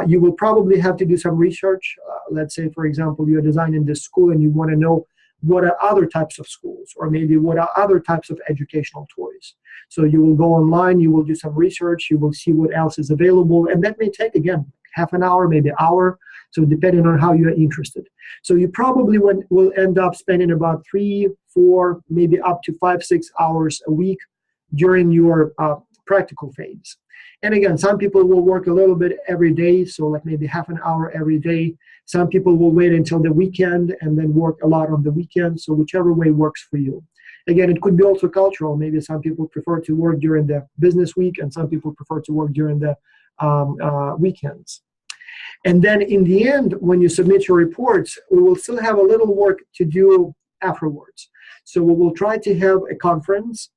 You will probably have to do some research. Let's say, for example, you're designing this school and you want to know what are other types of schools, or maybe what are other types of educational toys. So you will go online, you will do some research, you will see what else is available, and that may take, again, half an hour, maybe an hour, so depending on how you're interested. So you probably will end up spending about 3, 4, maybe up to 5, 6 hours a week during your practical phase. And again, some people will work a little bit every day, so like maybe half an hour every day. Some people will wait until the weekend and then work a lot on the weekend, so whichever way works for you. Again, it could be also cultural. Maybe some people prefer to work during the business week and some people prefer to work during the weekends. And then in the end, when you submit your reports, we will still have a little work to do afterwards. So we will try to have a conference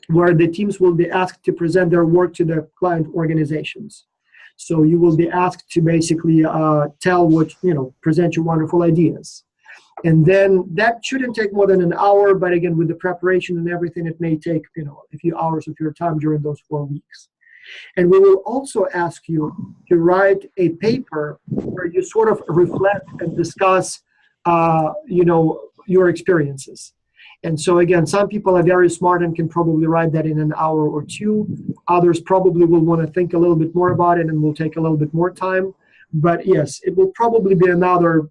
where the teams will be asked to present their work to the client organizations. So you will be asked to basically present your wonderful ideas. And then that shouldn't take more than an hour, but again, with the preparation and everything, it may take, a few hours of your time during those 4 weeks. And we will also ask you to write a paper where you sort of reflect and discuss, your experiences. And so again, some people are very smart and can probably write that in an hour or 2. Others probably will want to think a little bit more about it and will take a little bit more time. But yes, it will probably be another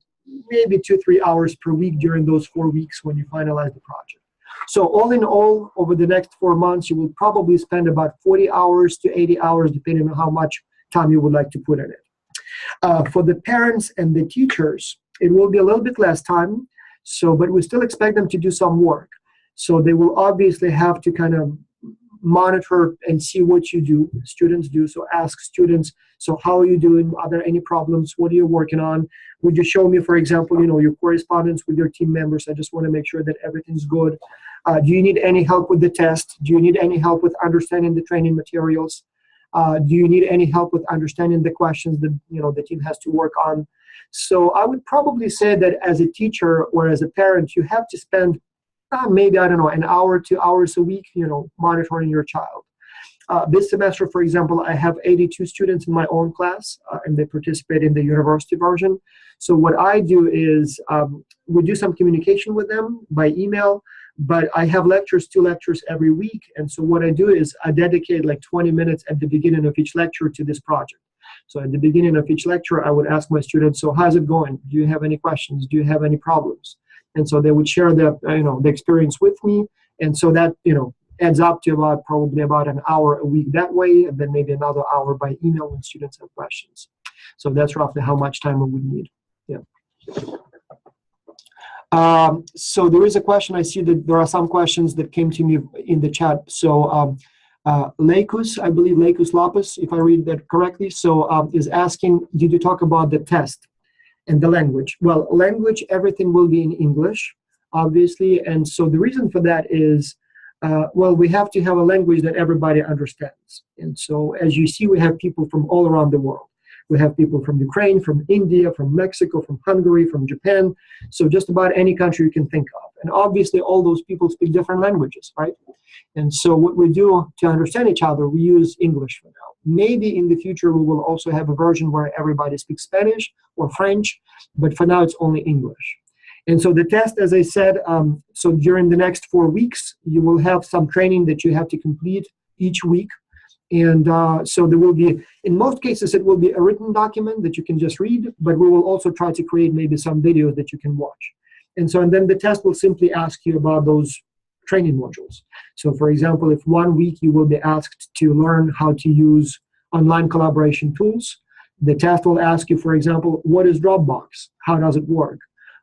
maybe 2-3 hours per week during those 4 weeks when you finalize the project. So all in all, over the next 4 months, you will probably spend about 40 hours to 80 hours, depending on how much time you would like to put in it. For the parents and the teachers, it will be a little bit less time. But we still expect them to do some work. So they will obviously have to kind of monitor and see what students do. So ask students, so how are you doing? Are there any problems? What are you working on? Would you show me, for example, your correspondence with your team members? I just want to make sure that everything's good. Do you need any help with the test? Do you need any help with understanding the training materials? Do you need any help with understanding the questions that the team has to work on? So I would probably say that as a teacher or as a parent, you have to spend maybe, I don't know, an hour, 2 hours a week, monitoring your child. This semester, for example, I have 82 students in my own class, and they participate in the university version. So what I do is we do some communication with them by email, but I have 2 lectures every week. And so what I do is I dedicate like 20 minutes at the beginning of each lecture to this project. So at the beginning of each lecture, I would ask my students, so how's it going? Do you have any questions? Do you have any problems? And so they would share the experience with me. And so that, adds up to probably about an hour a week that way, and then maybe another hour by email when students have questions. So that's roughly how much time we would need. Yeah. So there is a question. I see that there are some questions that came to me in the chat. So Lacus, I believe Lacus Lapis, if I read that correctly, so is asking, did you talk about the test and the language? Well, language, everything will be in English, obviously. And so the reason for that is, we have to have a language that everybody understands. And so as you see, we have people from all around the world. We have people from Ukraine, from India, from Mexico, from Hungary, from Japan. So just about any country you can think of. And obviously, all those people speak different languages, right? And so what we do to understand each other, we use English for now. Maybe in the future, we will also have a version where everybody speaks Spanish or French, but for now, it's only English. And so the test, as I said, so during the next 4 weeks, you will have some training that you have to complete each week. And so there will be, in most cases, it will be a written document that you can just read, but we will also try to create maybe some videos that you can watch. And then the test will simply ask you about those training modules. So for example, if 1 week you will be asked to learn how to use online collaboration tools, the test will ask you, for example, what is Dropbox? How does it work?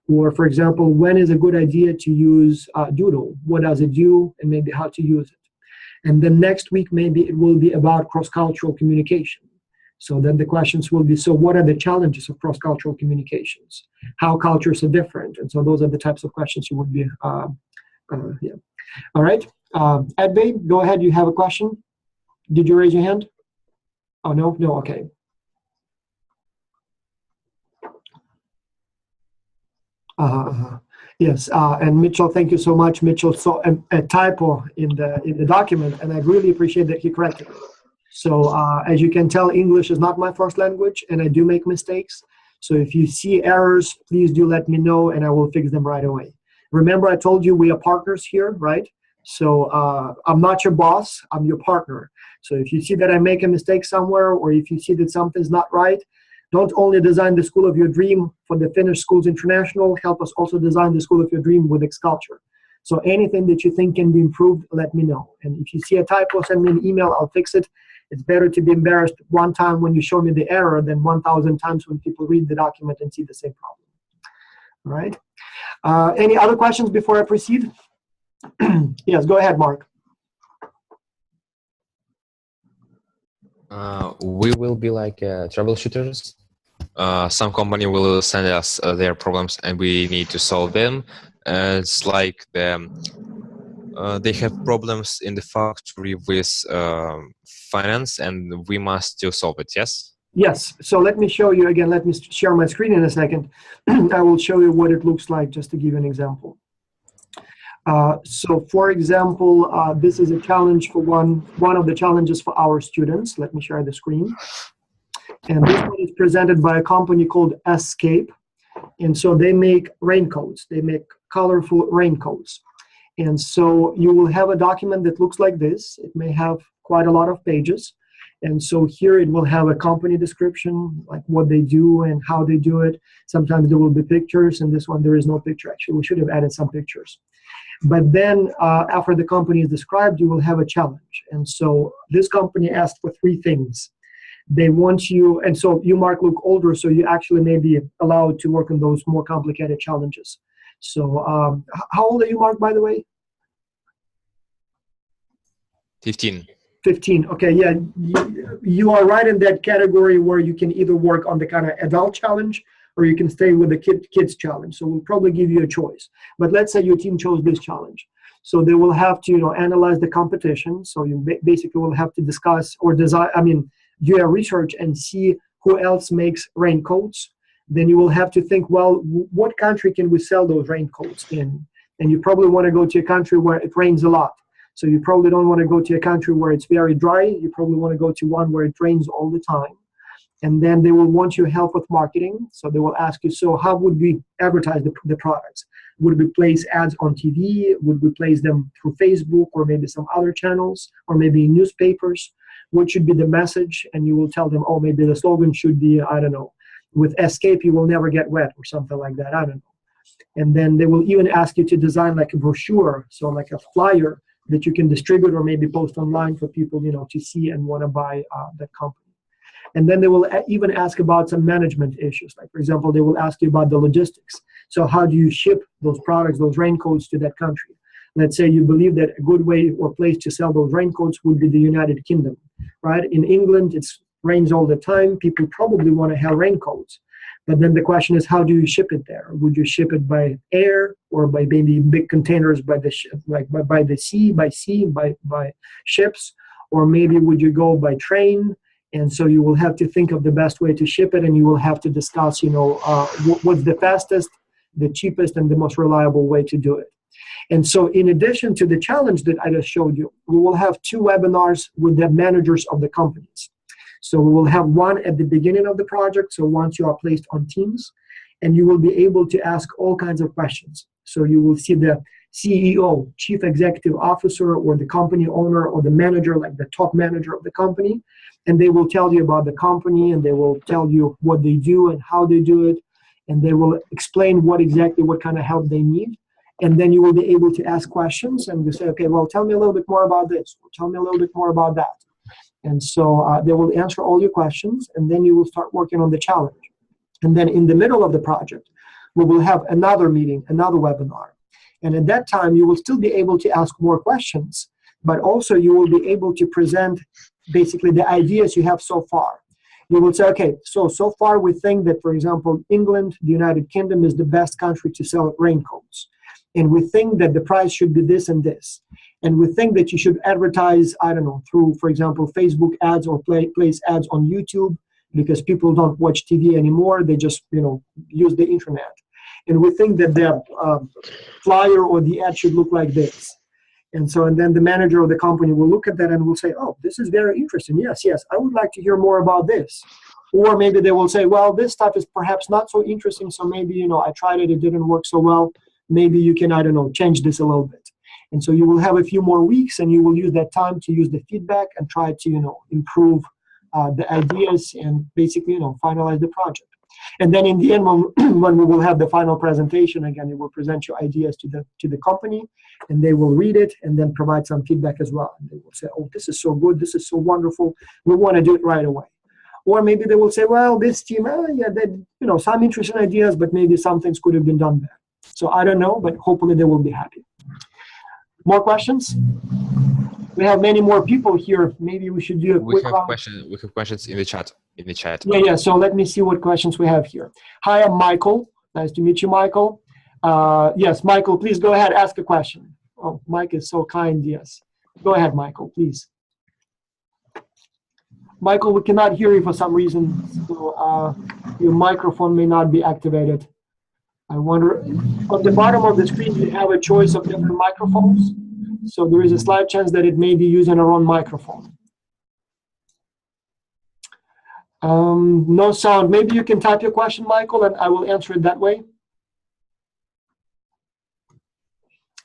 Or for example, when is a good idea to use Doodle? What does it do? And maybe how to use it. And then next week, maybe it will be about cross-cultural communication. So then the questions will be, so what are the challenges of cross-cultural communications? How cultures are different? And so those are the types of questions you would be, yeah. All right. Edbe, go ahead. You have a question? Did you raise your hand? Oh, no? No, okay. Yes, and Mitchell, thank you so much. Mitchell saw a typo in the document, and I really appreciate that he corrected it. So as you can tell, English is not my first language, and I do make mistakes. So if you see errors, please do let me know, and I will fix them right away. Remember, I told you we are partners here, right? So I'm not your boss, I'm your partner. So if you see that I make a mistake somewhere, or if you see that something's not right, don't only design the school of your dream for the Finnish Schools International, help us also design the school of your dream with X-Culture. So anything that you think can be improved, let me know. And if you see a typo, send me an email, I'll fix it. It's better to be embarrassed one time when you show me the error than 1,000 times when people read the document and see the same problem. All right. Any other questions before I proceed? Yes, go ahead, Mark. We will be like troubleshooters. Some company will send us their problems and we need to solve them. It's like they have problems in the factory with finance and we must still solve it, yes? Yes, so let me show you again. Let me share my screen in a second. I will show you what it looks like just to give you an example. So for example, this is a challenge for one of the challenges for our students. Let me share the screen. And this one is presented by a company called Escape. And so they make raincoats. They make colorful raincoats. And so you will have a document that looks like this. It may have quite a lot of pages. And so here it will have a company description, like what they do and how they do it. Sometimes there will be pictures. And this one, there is no picture. Actually, we should have added some pictures. But then after the company is described, you will have a challenge. And so this company asked for 3 things. They want you, and so you, Mark, look older, so you actually may be allowed to work on those more complicated challenges. So how old are you, Mark, by the way? 15. 15, okay, yeah. You are right in that category where you can either work on the kind of adult challenge or you can stay with the kids challenge. So we'll probably give you a choice. But let's say your team chose this challenge. So they will have to, analyze the competition. So you basically will have to discuss or design, do your research and see who else makes raincoats. Then you will have to think, well, what country can we sell those raincoats in? And you probably want to go to a country where it rains a lot. So you probably don't want to go to a country where it's very dry. You probably want to go to one where it rains all the time. And then they will want your help with marketing. So they will ask you, so how would we advertise the products? Would we place ads on TV? Would we place them through Facebook or maybe some other channels or maybe in newspapers? What should be the message? And you will tell them, oh, maybe the slogan should be, I don't know, with Escape, you will never get wet or something like that. I don't know. And then they will even ask you to design like a brochure, so like a flyer that you can distribute or maybe post online for people, to see and want to buy that company. And then they will even ask about some management issues. Like, for example, they will ask you about the logistics. So how do you ship those products, those raincoats to that country? Let's say you believe that a good way or place to sell those raincoats would be the United Kingdom, right? In England, it rains all the time. People probably want to have raincoats. But then the question is, how do you ship it there? Would you ship it by air or by maybe big containers by the by the sea, by ships? Or maybe would you go by train? And so you will have to think of the best way to ship it, and you will have to discuss, what's the fastest, the cheapest, and the most reliable way to do it. And so in addition to the challenge that I just showed you, we will have 2 webinars with the managers of the companies. So we will have one at the beginning of the project, so once you are placed on teams, and you will be able to ask all kinds of questions. So you will see the CEO, Chief Executive Officer, or the company owner, or the manager, like the top manager of the company, and they will tell you about the company, and they will tell you what they do and how they do it, and they will explain what kind of help they need. And then you will be able to ask questions, and you say, okay, well, tell me a little bit more about this, or tell me a little bit more about that. And so they will answer all your questions, and then you will start working on the challenge. And then in the middle of the project, we will have another meeting, another webinar. And at that time, you will still be able to ask more questions, but also you will be able to present basically the ideas you have so far. You will say, okay, so far we think that, for example, England, the United Kingdom, is the best country to sell raincoats. And we think that the price should be this and this. And we think that you should advertise, I don't know, through, for example, Facebook ads or place ads on YouTube, because people don't watch TV anymore. They just, use the internet. And we think that the flyer or the ad should look like this. And then the manager of the company will look at that and will say, oh, this is very interesting. Yes, I would like to hear more about this. Or maybe they will say, well, this stuff is perhaps not so interesting. So maybe, I tried it, it didn't work so well. Maybe you can, change this a little bit. And so you will have a few more weeks, and you will use that time to use the feedback and try to, improve the ideas and basically, finalize the project. And then in the end, when we will have the final presentation, again, you will present your ideas to the company, and they will read it and then provide some feedback as well. And they will say, oh, this is so good, this is so wonderful, we want to do it right away. Or maybe they will say, well, this team, they, some interesting ideas, but maybe some things could have been done better. So I don't know, but hopefully they will be happy. More questions? We have many more people here. Maybe we should do a quick round. We have questions in the chat. Yeah. So let me see what questions we have here. Hi, I'm Michael. Nice to meet you, Michael. Yes, Michael, please go ahead. Ask a question. Oh, Mike is so kind. Yes. Go ahead, Michael, please. Michael, we cannot hear you for some reason. So your microphone may not be activated. I wonder, on the bottom of the screen, you have a choice of different microphones. So there is a slight chance that it may be using our own microphone. No sound. Maybe you can type your question, Michael, and I will answer it that way.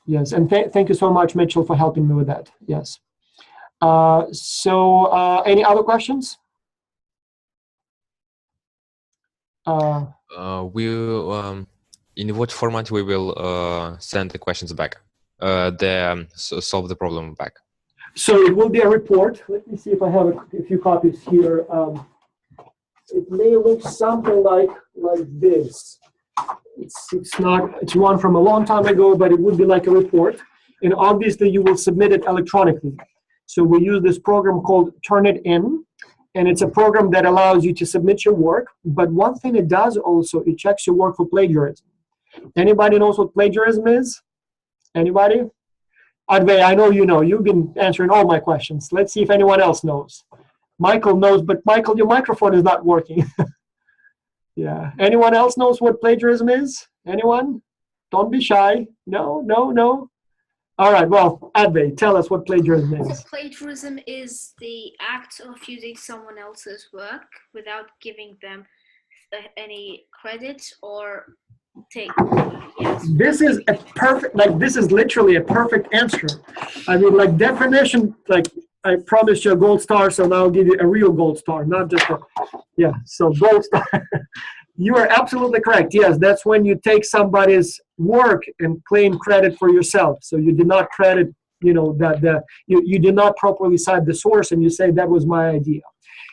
Yes, and thank you so much, Mitchell, for helping me with that. Yes. Any other questions? In what format we will send the questions back? Solve the problem back. So it will be a report. Let me see if I have a few copies here. It may look something like this. It's one from a long time ago, but it would be like a report. And obviously you will submit it electronically. So we use this program called Turnitin, and it's a program that allows you to submit your work. But one thing it does also, it checks your work for plagiarism. Anybody knows what plagiarism is? Anybody? Advey, I know you know. You've been answering all my questions. Let's see if anyone else knows. Michael knows, but Michael, your microphone is not working. Yeah. Anyone else knows what plagiarism is? Anyone? Don't be shy. No. All right. Well, Advey, tell us what plagiarism is. Plagiarism is the act of using someone else's work without giving them any credit or take. Yes. This is a perfect, this is literally a perfect answer. I mean, definition, I promised you a gold star, so now I'll give you a real gold star, not just a, so gold star. You are absolutely correct. Yes, that's when you take somebody's work and claim credit for yourself. So you did not credit, you did not properly cite the source, and you say that was my idea.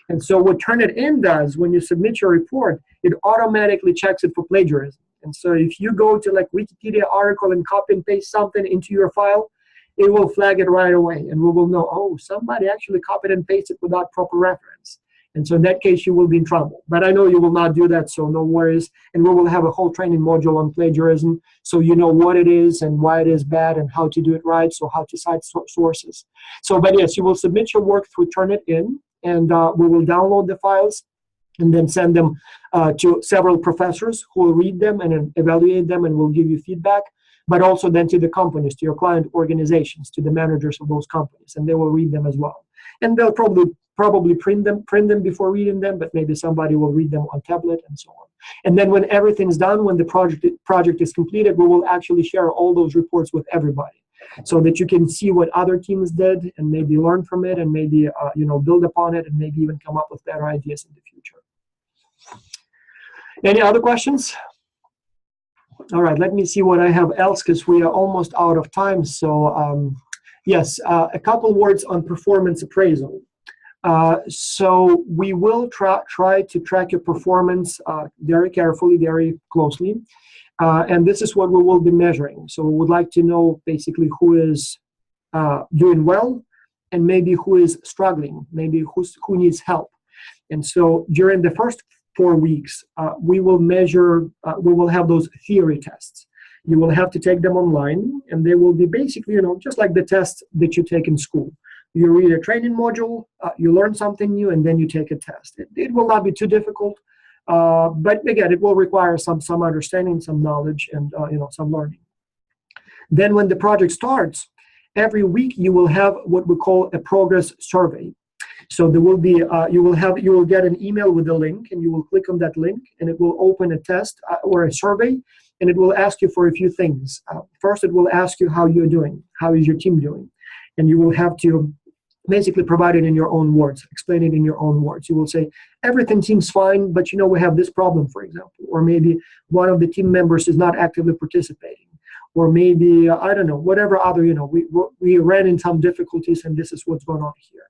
And so what Turnitin does, when you submit your report, it automatically checks it for plagiarism. And so if you go to Wikipedia article and copy and paste something into your file, it will flag it right away, and we will know, oh, somebody actually copied and pasted without proper reference. And so in that case, you will be in trouble. But I know you will not do that, so no worries. And we will have a whole training module on plagiarism, so you know what it is and why it is bad and how to do it right, so how to cite sources. So, but yes, you will submit your work through Turnitin, and we will download the files and then send them to several professors who will read them and evaluate them and will give you feedback. but also then to the companies, to your client organizations, to the managers of those companies, and they will read them as well. And they'll probably print them before reading them, but maybe somebody will read them on tablet and so on. And then when everything's done, when the project is completed, we will actually share all those reports with everybody, so that you can see what other teams did and maybe learn from it and maybe build upon it and maybe even come up with better ideas in the future. Any other questions? All right, let me see what I have else, because we are almost out of time. So yes, a couple words on performance appraisal. So we will try to track your performance very carefully, very closely. And this is what we will be measuring. So we would like to know basically who is doing well and maybe who is struggling, maybe who needs help. And so during the first 4 weeks, we will measure, we will have those theory tests. You will have to take them online, and they will be basically, just like the tests that you take in school. You read a training module, you learn something new, and then you take a test. It will not be too difficult, but again, it will require some understanding, some knowledge, and some learning. Then when the project starts, every week you will have what we call a progress survey. So there will be, you will get an email with a link, and you will click on that link, and it will open a test or a survey, and it will ask you for a few things. First, it will ask you how you're doing, how is your team doing, and you will have to basically provide it in your own words, explain it in your own words. You will say, everything seems fine, but we have this problem, for example, or maybe one of the team members is not actively participating, or maybe, I don't know, whatever other, we ran into some difficulties, and this is what's going on here.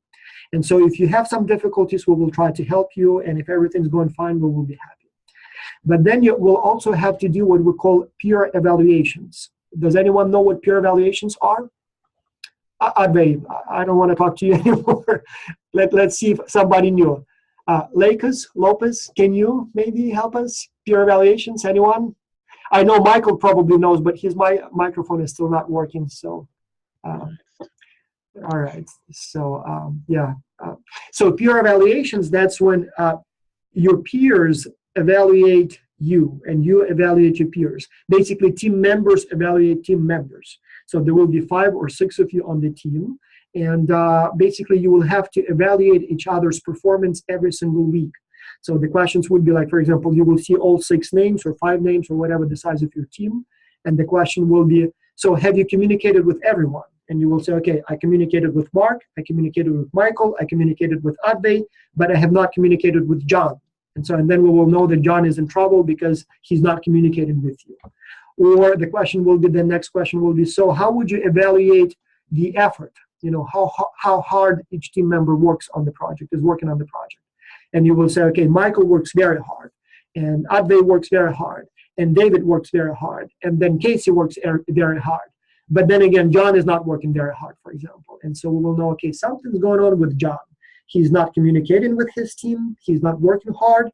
And so if you have some difficulties, we will try to help you, and if everything's going fine, we will be happy. But then you will also have to do what we call peer evaluations. Does anyone know what peer evaluations are? Advay, I don't want to talk to you anymore. Let's see if somebody knew. Lopez, can you maybe help us? Peer evaluations, anyone? I know Michael probably knows, but his microphone is still not working, so... all right, so yeah. So peer evaluations, that's when your peers evaluate you and you evaluate your peers. Basically, team members evaluate team members. So there will be 5 or 6 of you on the team, and basically you will have to evaluate each other's performance every single week. So the questions would be like, for example, you will see all 6 names or 5 names or whatever the size of your team, and the question will be, so have you communicated with everyone? And you will say, okay, I communicated with Mark, I communicated with Michael, I communicated with Advay, but I have not communicated with John. And then we will know that John is in trouble because he's not communicating with you. Or the question will be, the next question will be, so how would you evaluate the effort? How hard each team member works on the project, is working on the project. And you will say, okay, Michael works very hard, and Advay works very hard, and David works very hard, and then Casey works very hard. But then again, John is not working very hard, for example. And so we will know, okay, something's going on with John. He's not communicating with his team. He's not working hard.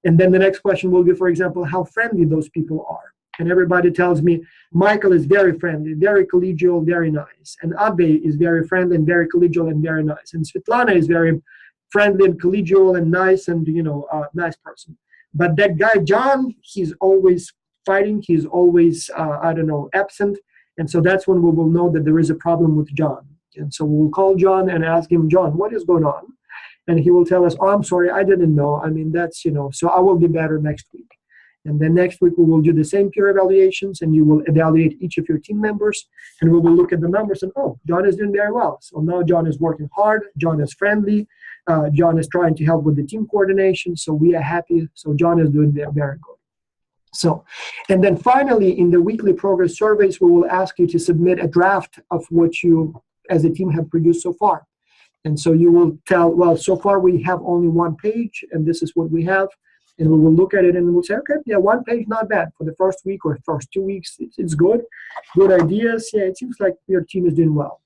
And then the next question will be, for example, how friendly those people are. And everybody tells me, Michael is very friendly, very collegial, very nice. And Advay is very friendly and very collegial and very nice. And Svetlana is very friendly and collegial and nice and, nice person. But that guy, John, he's always fighting. He's always, absent. And so that's when we will know that there is a problem with John. And so we'll call John and ask him, John, what is going on? And he will tell us, oh, I'm sorry, I didn't know. I mean, that's, so I will be better next week. And then next week we will do the same peer evaluations, and you will evaluate each of your team members, and we will look at the numbers and, oh, John is doing very well. So now John is working hard, John is friendly, John is trying to help with the team coordination, so we are happy. So John is doing very good. So, and then finally, in the weekly progress surveys, we will ask you to submit a draft of what you, as a team, have produced so far. And so you will tell, well, so far we have only 1 page, and this is what we have. And we will look at it and we'll say, okay, yeah, 1 page, not bad. For the first week or first 2 weeks, it's good. Good ideas. Yeah, it seems like your team is doing well.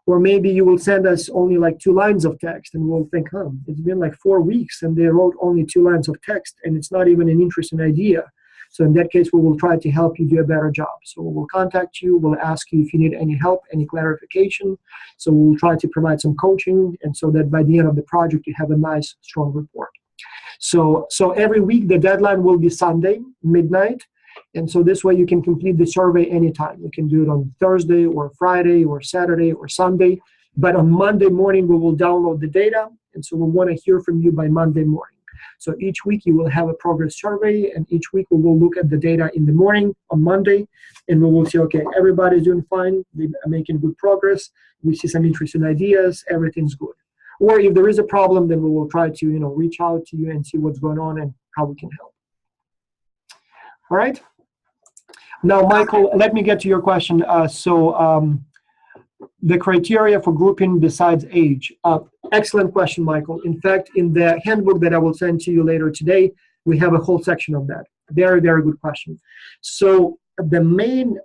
Or maybe you will send us only like 2 lines of text, and we'll think, it's been like 4 weeks, and they wrote only 2 lines of text, and it's not even an interesting idea. So in that case, we will try to help you do a better job. So we'll contact you. We'll ask you if you need any help, any clarification. So we'll try to provide some coaching, and so that by the end of the project, you have a nice, strong report. So every week, the deadline will be Sunday, midnight. And so this way you can complete the survey anytime. You can do it on Thursday or Friday or Saturday or Sunday. But on Monday morning, we will download the data. And so we want to hear from you by Monday morning. So each week you will have a progress survey, and each week we will look at the data in the morning on Monday, and we will say, okay, everybody's doing fine, they're making good progress, we see some interesting ideas, everything's good. Or if there is a problem, then we will try to reach out to you and see what's going on and how we can help. All right. Now, Michael, let me get to your question. The criteria for grouping besides age. Excellent question, Michael. In fact, in the handbook that I will send to you later today, we have a whole section of that. Very, very good question. So the main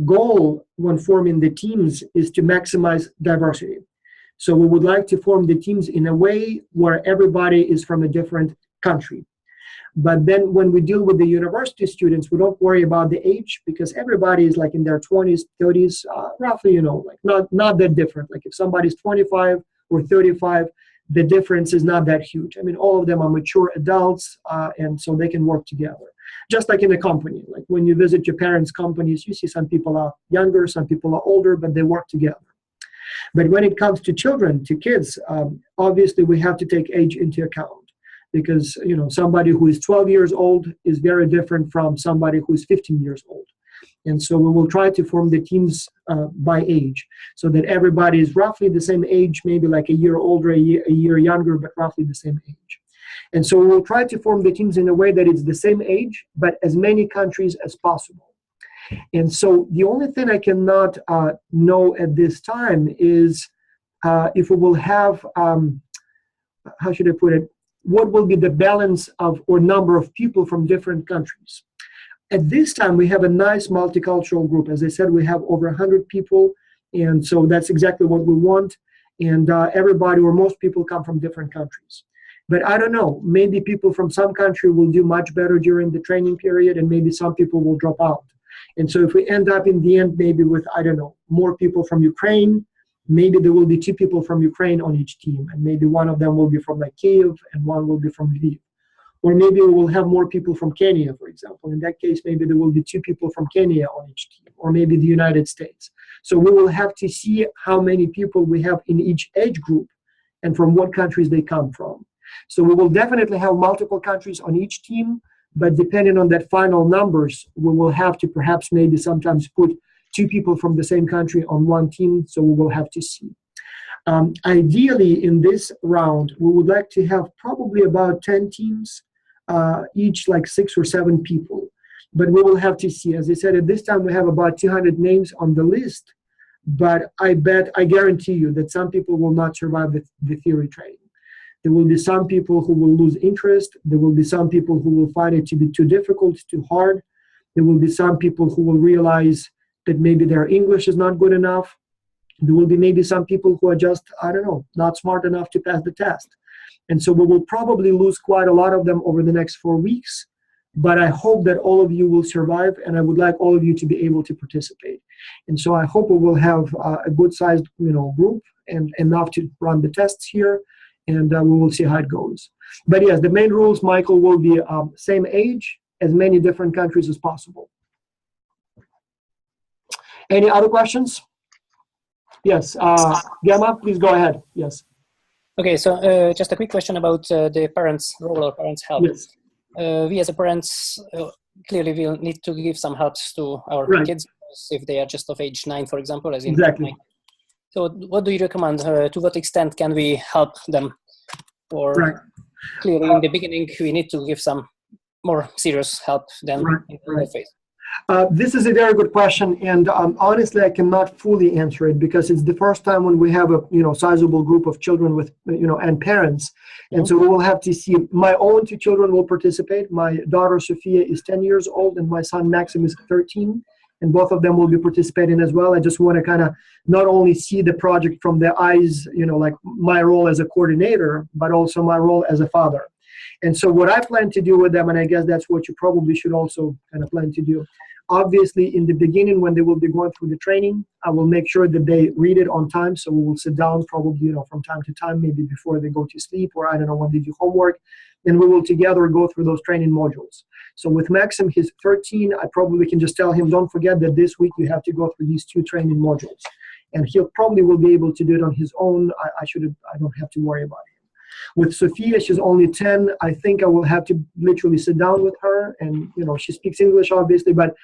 goal when forming the teams is to maximize diversity. So we would like to form the teams in a way where everybody is from a different country. But then when we deal with the university students, we don't worry about the age, because everybody is like in their 20s, 30s, roughly, like not that different. Like if somebody's 25 or 35, the difference is not that huge. I mean, all of them are mature adults, and so they can work together. Just like in a company, like when you visit your parents' companies, you see some people are younger, some people are older, but they work together. But when it comes to children, to kids, obviously we have to take age into account. Because somebody who is 12 years old is very different from somebody who is 15 years old. And so we will try to form the teams by age, so that everybody is roughly the same age, maybe like a year older, a year younger, but roughly the same age. And so we will try to form the teams in a way that it's the same age, but as many countries as possible. And so the only thing I cannot know at this time is if we will have, how should I put it, what will be the balance of or number of people from different countries. At this time, we have a nice multicultural group. As I said, we have over 100 people, and so that's exactly what we want. And everybody or most people come from different countries. But I don't know, maybe people from some country will do much better during the training period, and maybe some people will drop out. And so if we end up in the end maybe with, I don't know, more people from Ukraine, maybe there will be 2 people from Ukraine on each team, and maybe one of them will be from like Kyiv and one will be from Lviv. Or maybe we will have more people from Kenya, for example. In that case, maybe there will be 2 people from Kenya on each team, or maybe the United States. So we will have to see how many people we have in each age group and from what countries they come from. So we will definitely have multiple countries on each team, but depending on that final numbers, we will have to perhaps maybe sometimes put 2 people from the same country on one team, so we will have to see. Ideally, in this round, we would like to have probably about 10 teams, each like 6 or 7 people. But we will have to see. As I said, at this time, we have about 200 names on the list, but I guarantee you that some people will not survive the theory training. There will be some people who will lose interest. There will be some people who will find it to be too difficult, too hard. There will be some people who will realize that maybe their English is not good enough. There will be maybe some people who are just, I don't know, not smart enough to pass the test. And so we will probably lose quite a lot of them over the next 4 weeks, but I hope that all of you will survive, and I would like all of you to be able to participate. And so I hope we will have a good-sized group and enough to run the tests here, and we will see how it goes. But yes, the main rules, Michael, will be same age, as many different countries as possible. Any other questions? Yes, Gemma, please go ahead. Yes. Okay, so just a quick question about the parents' role or parents' help. Yes. We as a parents clearly will need to give some helps to our kids if they are just of age 9, for example, as in exactly. 9. So what do you recommend? To what extent can we help them? Or clearly in the beginning, we need to give some more serious help than in the phase. This is a very good question, and honestly, I cannot fully answer it because it's the first time when we have a sizable group of children with and parents, and so we will have to see. My own 2 children will participate. My daughter Sophia is 10 years old, and my son Maxim is 13, and both of them will be participating as well. I just want to kind of not only see the project from their eyes, like my role as a coordinator, but also my role as a father. And so what I plan to do with them, and I guess that's what you probably should also kind of plan to do. Obviously, in the beginning, when they will be going through the training, I will make sure that they read it on time. So we will sit down probably, from time to time, maybe before they go to sleep, or I don't know when they do homework, and we will together go through those training modules. So with Maxim, he's 13. I probably can just tell him, don't forget that this week you have to go through these 2 training modules. And he'll probably will be able to do it on his own. I don't have to worry about it. With Sophia, she's only 10. I think I will have to literally sit down with her, and she speaks English obviously, but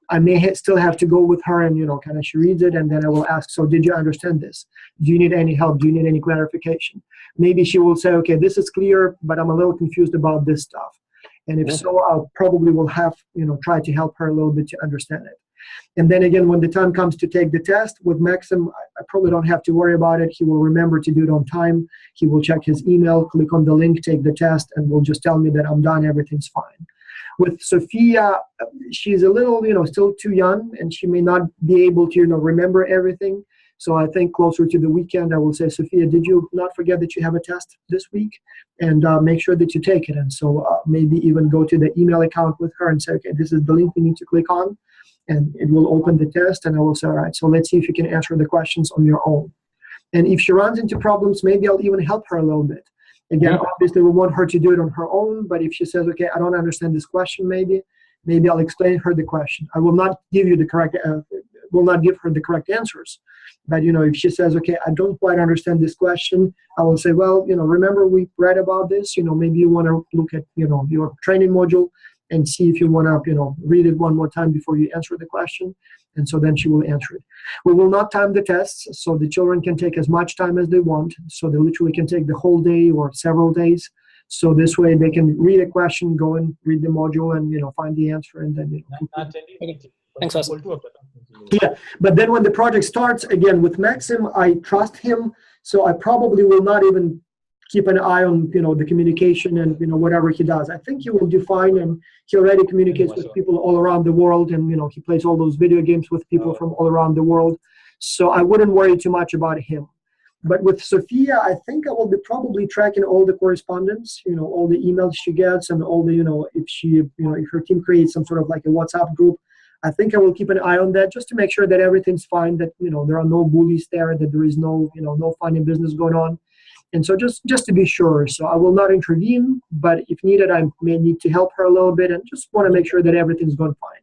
I may still have to go with her and kind of she reads it, and then I will ask, so did you understand this? Do you need any help? Do you need any clarification? Maybe she will say, okay, this is clear, but I'm a little confused about this stuff. And if so, I'll probably will have try to help her a little bit to understand it. And then again, when the time comes to take the test with Maxim, I probably don't have to worry about it. He will remember to do it on time. He will check his email, click on the link, take the test, and will just tell me that I'm done, everything's fine. With Sophia, she's a little, still too young, and she may not be able to, remember everything. So I think closer to the weekend, I will say, Sophia, did you not forget that you have a test this week? And make sure that you take it. And so maybe even go to the email account with her and say, okay, this is the link you need to click on. And it will open the test, and I will say, all right, so let's see if you can answer the questions on your own. And if she runs into problems, maybe I'll even help her a little bit. Again, obviously, we want her to do it on her own, but if she says, okay, I don't understand this question, maybe I'll explain her the question. I will not give you the correct, will not give her the correct answers. But, if she says, okay, I don't quite understand this question, I will say, well, remember we read about this, maybe you want to look at, your training module and see if you want to, read it one more time before you answer the question. And so then she will answer it. We will not time the tests, so the children can take as much time as they want. So they literally can take the whole day or several days. So this way they can read a question, go and read the module and, find the answer and then, Thanks, Austin. Yeah, but then when the project starts, again, with Maxim, I trust him. So I probably will not even keep an eye on, the communication and, whatever he does. I think he will do fine, and he already communicates with people all around the world, and, he plays all those video games with people from all around the world. So I wouldn't worry too much about him. But with Sophia, I think I will be probably tracking all the correspondence, all the emails she gets and all the, if her team creates some sort of like a WhatsApp group, I think I will keep an eye on that just to make sure that everything's fine, that, there are no bullies there, that there is no, no funny business going on. And so just to be sure, so I will not intervene, but if needed, I may need to help her a little bit and just want to make sure that everything's going fine.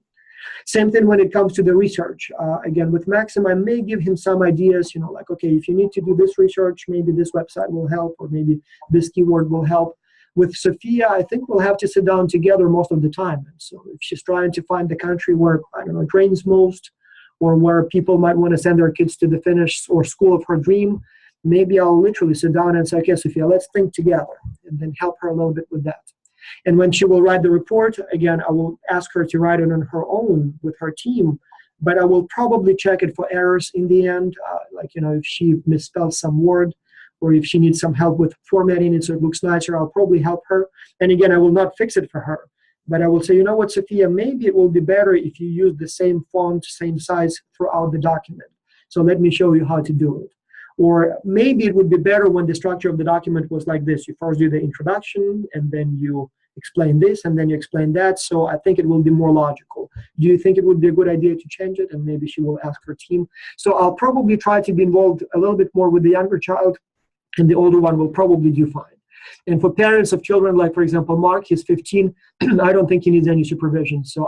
Same thing when it comes to the research. Again, with Maxim, I may give him some ideas, like, okay, if you need to do this research, maybe this website will help, or maybe this keyword will help. With Sophia, I think we'll have to sit down together most of the time. And so if she's trying to find the country where, it rains most, or where people might want to send their kids to the Finnish or school of her dream, maybe I'll literally sit down and say, okay, Sophia, let's think together, and then help her a little bit with that. And when she will write the report, again, I will ask her to write it on her own with her team, but I will probably check it for errors in the end, if she misspells some word, or if she needs some help with formatting it so it looks nicer, I'll probably help her. And again, I will not fix it for her, but I will say, you know what, Sophia, maybe it will be better if you use the same font, same size throughout the document. So let me show you how to do it. Or maybe it would be better when the structure of the document was like this. You first do the introduction, and then you explain this, and then you explain that. So I think it will be more logical. Do you think it would be a good idea to change it? And maybe she will ask her team. So I'll probably try to be involved a little bit more with the younger child, and the older one will probably do fine. And for parents of children, like, for example, Mark, he's 15, I don't think he needs any supervision. So,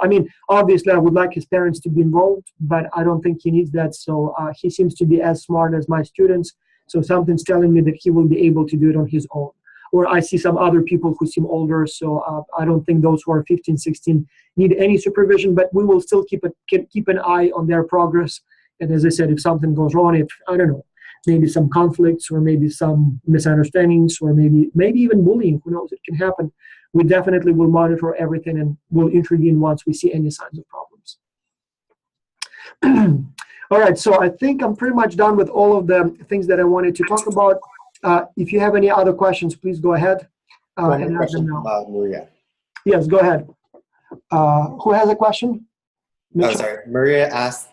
obviously, I would like his parents to be involved, but I don't think he needs that. So he seems to be as smart as my students. So something's telling me that he will be able to do it on his own. Or I see some other people who seem older, so I don't think those who are 15, 16 need any supervision, but we will still keep an eye on their progress. And as I said, if something goes wrong, if, maybe some conflicts, or maybe some misunderstandings, or maybe even bullying, who knows, it can happen. We definitely will monitor everything and will intervene once we see any signs of problems. All right, so I think I'm pretty much done with all of the things that I wanted to talk about. If you have any other questions, please go ahead. One question about Maria. Yes, go ahead. Who has a question? Mitchell? Oh, sorry. Maria asked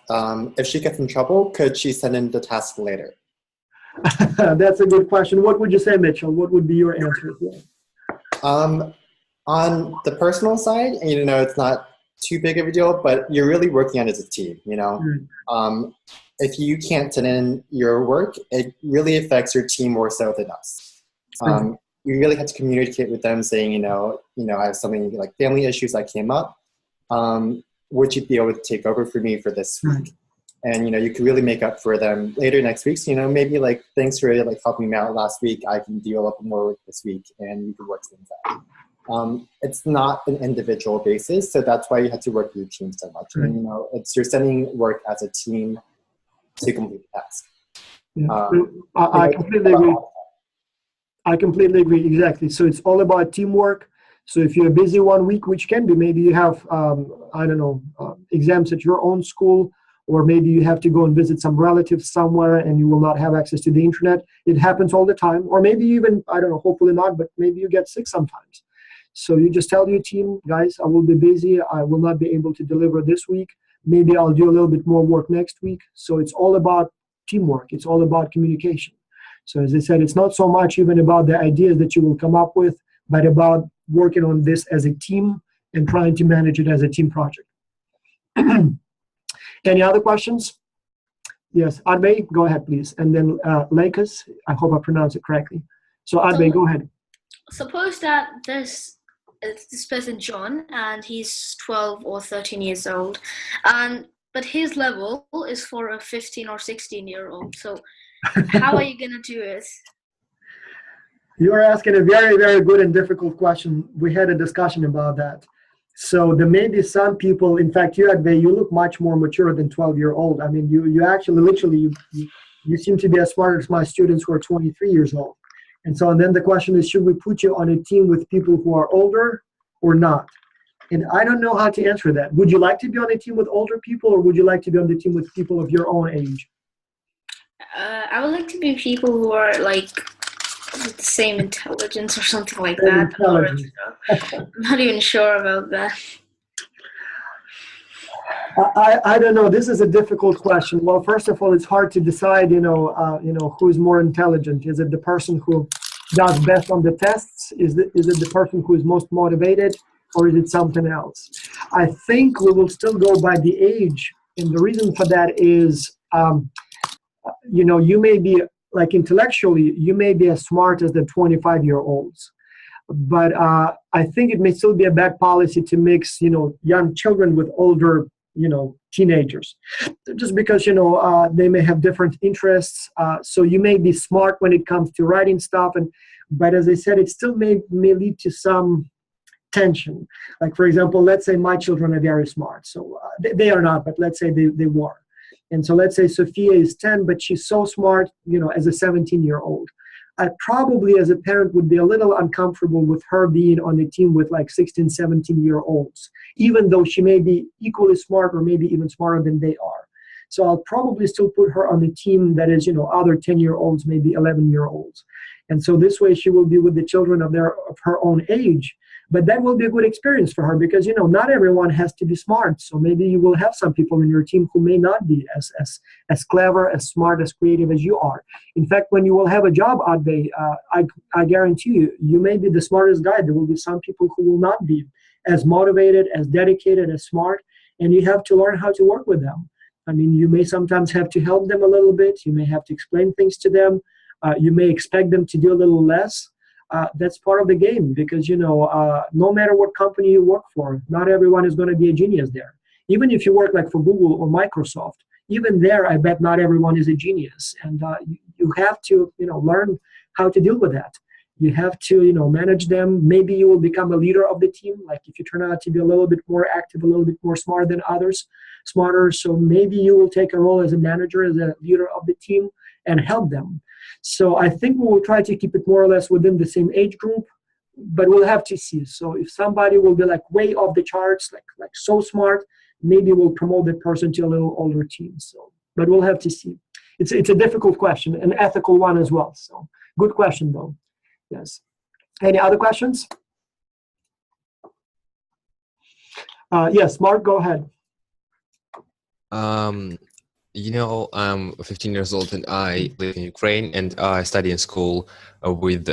if she gets in trouble, could she send in the task later? That's a good question. What would you say, Mitchell? What would be your answer? On the personal side, it's not too big of a deal, but you're really working on it as a team, If you can't send in your work, it really affects your team more so than us. we really had to communicate with them saying, I have something like family issues that came up. Would you be able to take over for me for this week? And, you could really make up for them later next week. So, maybe like, thanks for like helping me out last week. I can do a little bit more work this week and you can work things out. It's not an individual basis. So that's why you have to work with your team so much. And, you're sending work as a team to complete the task. Yeah. I completely agree. I completely agree. Exactly. So it's all about teamwork. So if you're busy one week, which can be, maybe you have, exams at your own school, or maybe you have to go and visit some relatives somewhere and you will not have access to the internet. It happens all the time. Or maybe even, hopefully not, but maybe you get sick sometimes. So you just tell your team, guys, I will be busy. I will not be able to deliver this week. Maybe I'll do a little bit more work next week. So it's all about teamwork. It's all about communication. So as I said, it's not so much even about the ideas that you will come up with, but about working on this as a team and trying to manage it as a team project. Any other questions? Yes, Adbey, go ahead, please. And then Lakers, I hope I pronounced it correctly. So Adbey, go ahead. Suppose that this person, John, and he's 12 or 13 years old, but his level is for a 15 or 16-year-old. So how are you going to do it? You're asking a very, very good and difficult question. We had a discussion about that. So there may be some people, in fact, you look much more mature than 12-year-old. I mean, you actually, literally, you seem to be as smart as my students who are 23 years old. And so, and then the question is, should we put you on a team with people who are older or not? And I don't know how to answer that. Would you like to be on a team with older people, or would you like to be on the team with people of your own age? I would like to be people who are like with the same intelligence or something like that. I'm not even sure about that. I don't know. This is a difficult question. Well, first of all, it's hard to decide, who's more intelligent. Is it the person who does best on the tests? Is it the person who is most motivated, or is it something else? I think we will still go by the age. And the reason for that is, you may be, like intellectually, you may be as smart as the 25-year-olds. But I think it may still be a bad policy to mix, young children with older, teenagers, just because, they may have different interests. So you may be smart when it comes to writing stuff. But as I said, it still may lead to some tension. Like, for example, let's say my children are very smart. So they are not, but let's say they were. And so let's say Sophia is 10, but she's so smart, as a 17-year-old. I probably, as a parent, would be a little uncomfortable with her being on a team with like 16, 17-year-olds, even though she may be equally smart or maybe even smarter than they are. So I'll probably still put her on a team that is, other 10-year-olds, maybe 11-year-olds. And so this way she will be with the children of her own age. But that will be a good experience for her because, not everyone has to be smart. So maybe you will have some people in your team who may not be as clever, as smart, as creative as you are. In fact, when you will have a job, Adbey, I guarantee you may be the smartest guy. There will be some people who will not be as motivated, as dedicated, as smart, and you have to learn how to work with them. I mean, you may sometimes have to help them a little bit. You may have to explain things to them. You may expect them to do a little less. That's part of the game because, no matter what company you work for, not everyone is going to be a genius there. Even if you work like for Google or Microsoft, even there, I bet not everyone is a genius. And you have to, learn how to deal with that. You have to, manage them. Maybe you will become a leader of the team. Like if you turn out to be a little bit more active, a little bit more smart than others, smarter. So maybe you will take a role as a manager, as a leader of the team and help them. So I think we will try to keep it more or less within the same age group, but we'll have to see. So if somebody will be like way off the charts, like so smart, maybe we'll promote that person to a little older team. So, but we'll have to see. It's a difficult question, an ethical one as well. So good question though. Yes. Any other questions? Yes, Mark, go ahead. I'm 15 years old and I live in Ukraine and I study in school with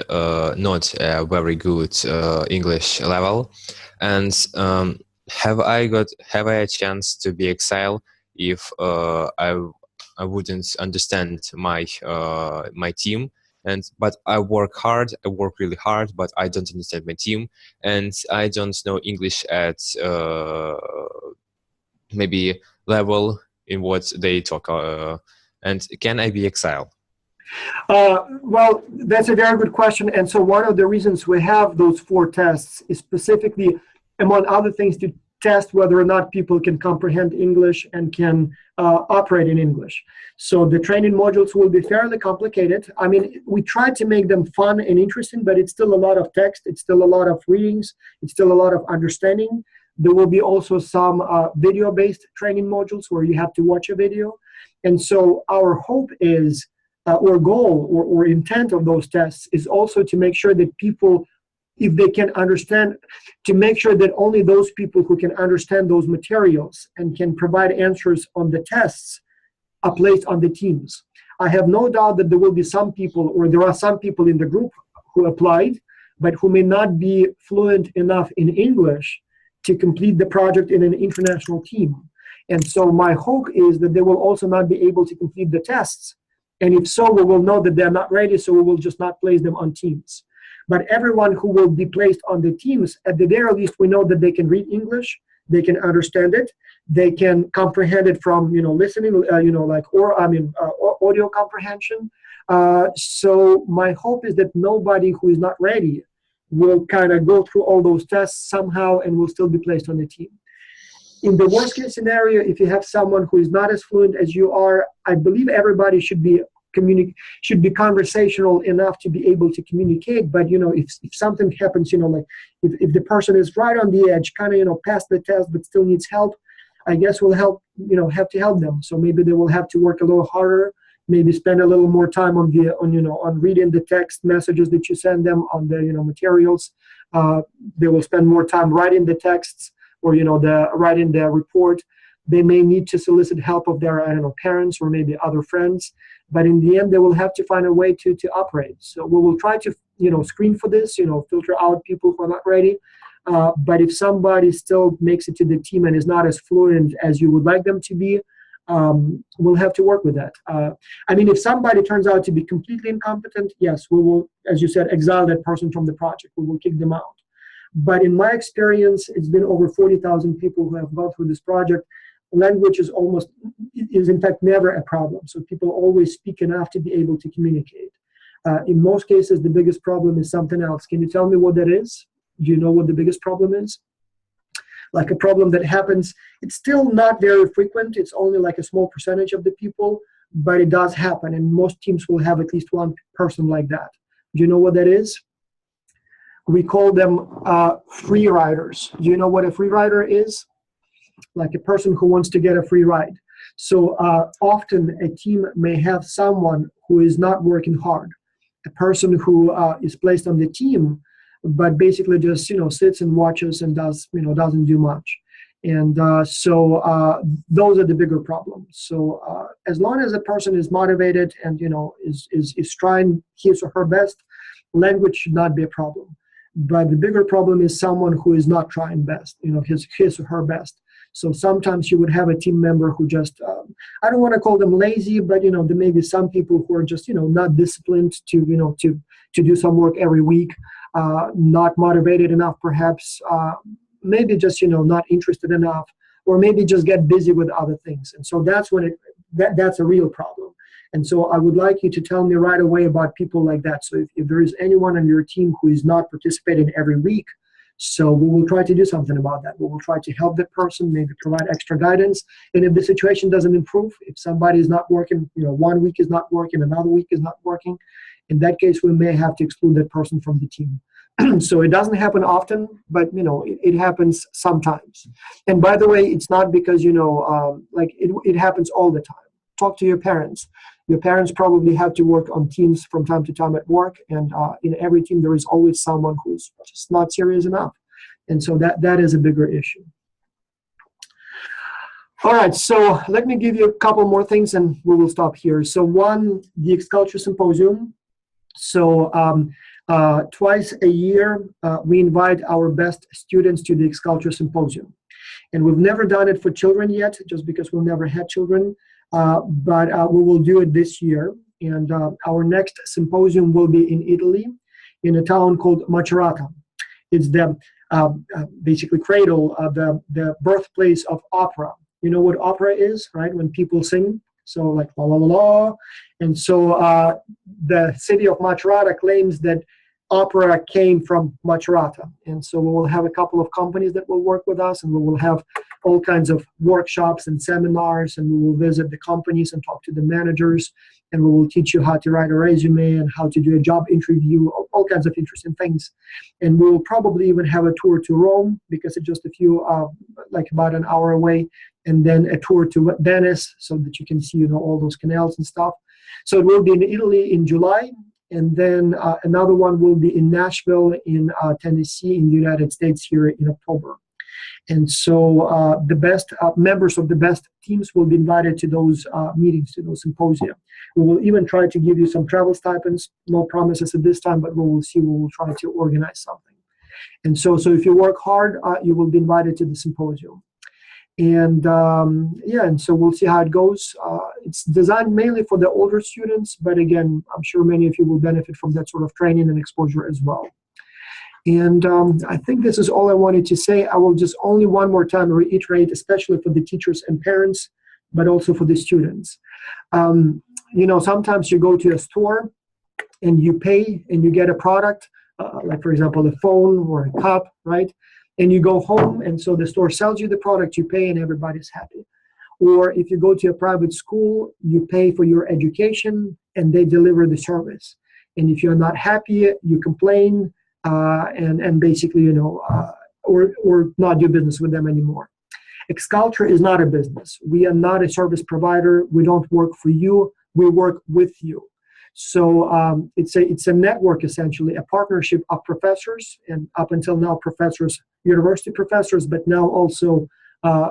not a very good English level. And have I a chance to be exiled if I wouldn't understand my team But I work hard. I work really hard, but I don't understand my team, and I don't know English at maybe level in what they talk. And can I be exiled? Well, that's a very good question. And so one of the reasons we have those 4 tests is specifically, among other things, to test whether or not people can comprehend English and can operate in English. So the training modules will be fairly complicated. I mean, we try to make them fun and interesting, but it's still a lot of text. It's still a lot of readings. It's still a lot of understanding. There will be also some video-based training modules where you have to watch a video. And so our hope is, or goal or intent of those tests is also to make sure that people, if they can understand, to make sure that only those people who can understand those materials and can provide answers on the tests are placed on the teams. I have no doubt that there will be some people, or there are some people in the group who applied, but who may not be fluent enough in English to complete the project in an international team. And so my hope is that they will also not be able to complete the tests. And if so, we will know that they're not ready, so we will just not place them on teams. But everyone who will be placed on the teams, at the very least, we know that they can read English, they can understand it, they can comprehend it from, listening, audio comprehension. So my hope is that nobody who is not ready will kind of go through all those tests somehow and will still be placed on the team. In the worst case scenario, if you have someone who is not as fluent as you are, I believe everybody should be conversational enough to be able to communicate. But if something happens, like if the person is right on the edge, kind of passed the test but still needs help, I guess we'll have to help them. So maybe they will have to work a little harder, maybe spend a little more time on reading the text messages that you send them on the materials. They will spend more time writing the texts, or writing the report. They may need to solicit help of their parents or maybe other friends, but in the end they will have to find a way to operate. So we will try to screen for this, filter out people who are not ready. But if somebody still makes it to the team and is not as fluent as you would like them to be, we'll have to work with that. If somebody turns out to be completely incompetent, yes, we will, as you said, exile that person from the project. We will kick them out. But in my experience, it's been over 40,000 people who have gone through this project. Language is in fact never a problem. So people always speak enough to be able to communicate. In most cases, the biggest problem is something else. Can you tell me what that is? Do you know what the biggest problem is? Like a problem that happens, it's still not very frequent. It's only like a small percentage of the people, but it does happen. And most teams will have at least one person like that. Do you know what that is? We call them free riders. Do you know what a free rider is? Like a person who wants to get a free ride. So often a team may have someone who is not working hard, a person who is placed on the team, but basically just sits and watches and doesn't do much. And so those are the bigger problems. So as long as a person is motivated and is trying his or her best, language should not be a problem. But the bigger problem is someone who is not trying best, his or her best. So sometimes you would have a team member who just, I don't want to call them lazy, but there may be some people who are just, not disciplined to do some work every week, not motivated enough, perhaps, maybe just, not interested enough, or maybe just get busy with other things. And so that's when that's a real problem. And so I would like you to tell me right away about people like that. So if there is anyone on your team who is not participating every week, so we will try to do something about that. We will try to help that person, maybe provide extra guidance. And if the situation doesn't improve, if somebody is not working, 1 week is not working, another week is not working, in that case, we may have to exclude that person from the team. So it doesn't happen often, but it happens sometimes. And by the way, it's not because it happens all the time. Talk to your parents. Your parents probably have to work on teams from time to time at work, and in every team there is always someone who's just not serious enough. And so that is a bigger issue. All right, so let me give you a couple more things and we will stop here. So one, the X-Culture Symposium. So twice a year, we invite our best students to the X-Culture Symposium. And we've never done it for children yet, just because we've never had children. But we will do it this year. And our next symposium will be in Italy, in a town called Macerata. It's the basically cradle of the birthplace of opera. You know what opera is, right? When people sing, so like la la la la. And so the city of Macerata claims that opera came from Macerata. And so we will have a couple of companies that will work with us, and we will have all kinds of workshops and seminars, and we will visit the companies and talk to the managers, and we will teach you how to write a resume and how to do a job interview, all kinds of interesting things. And we will probably even have a tour to Rome, because it's just a few, like about an hour away, and then a tour to Venice so that you can see, you know, all those canals and stuff. So it will be in Italy in July. And then another one will be in Nashville in Tennessee in the United States here in October. And so the best members of the best teams will be invited to those meetings, to those symposia. We will even try to give you some travel stipends. No promises at this time, but we will see. We will try to organize something. And so if you work hard, you will be invited to the symposium. And yeah, and so we'll see how it goes. It's designed mainly for the older students, but again, I'm sure many of you will benefit from that sort of training and exposure as well. And I think this is all I wanted to say. I will just only one more time reiterate, especially for the teachers and parents, but also for the students. You know, sometimes you go to a store and you pay and you get a product, like for example, a phone or a cup, right? And you go home, and so the store sells you the product, you pay, and everybody's happy. Or if you go to a private school, you pay for your education, and they deliver the service. And if you're not happy, you complain, and basically, you know, or not do business with them anymore. Xculture is not a business. We are not a service provider. We don't work for you. We work with you. So it's a network, essentially, a partnership of professors, and up until now, professors, university professors, but now also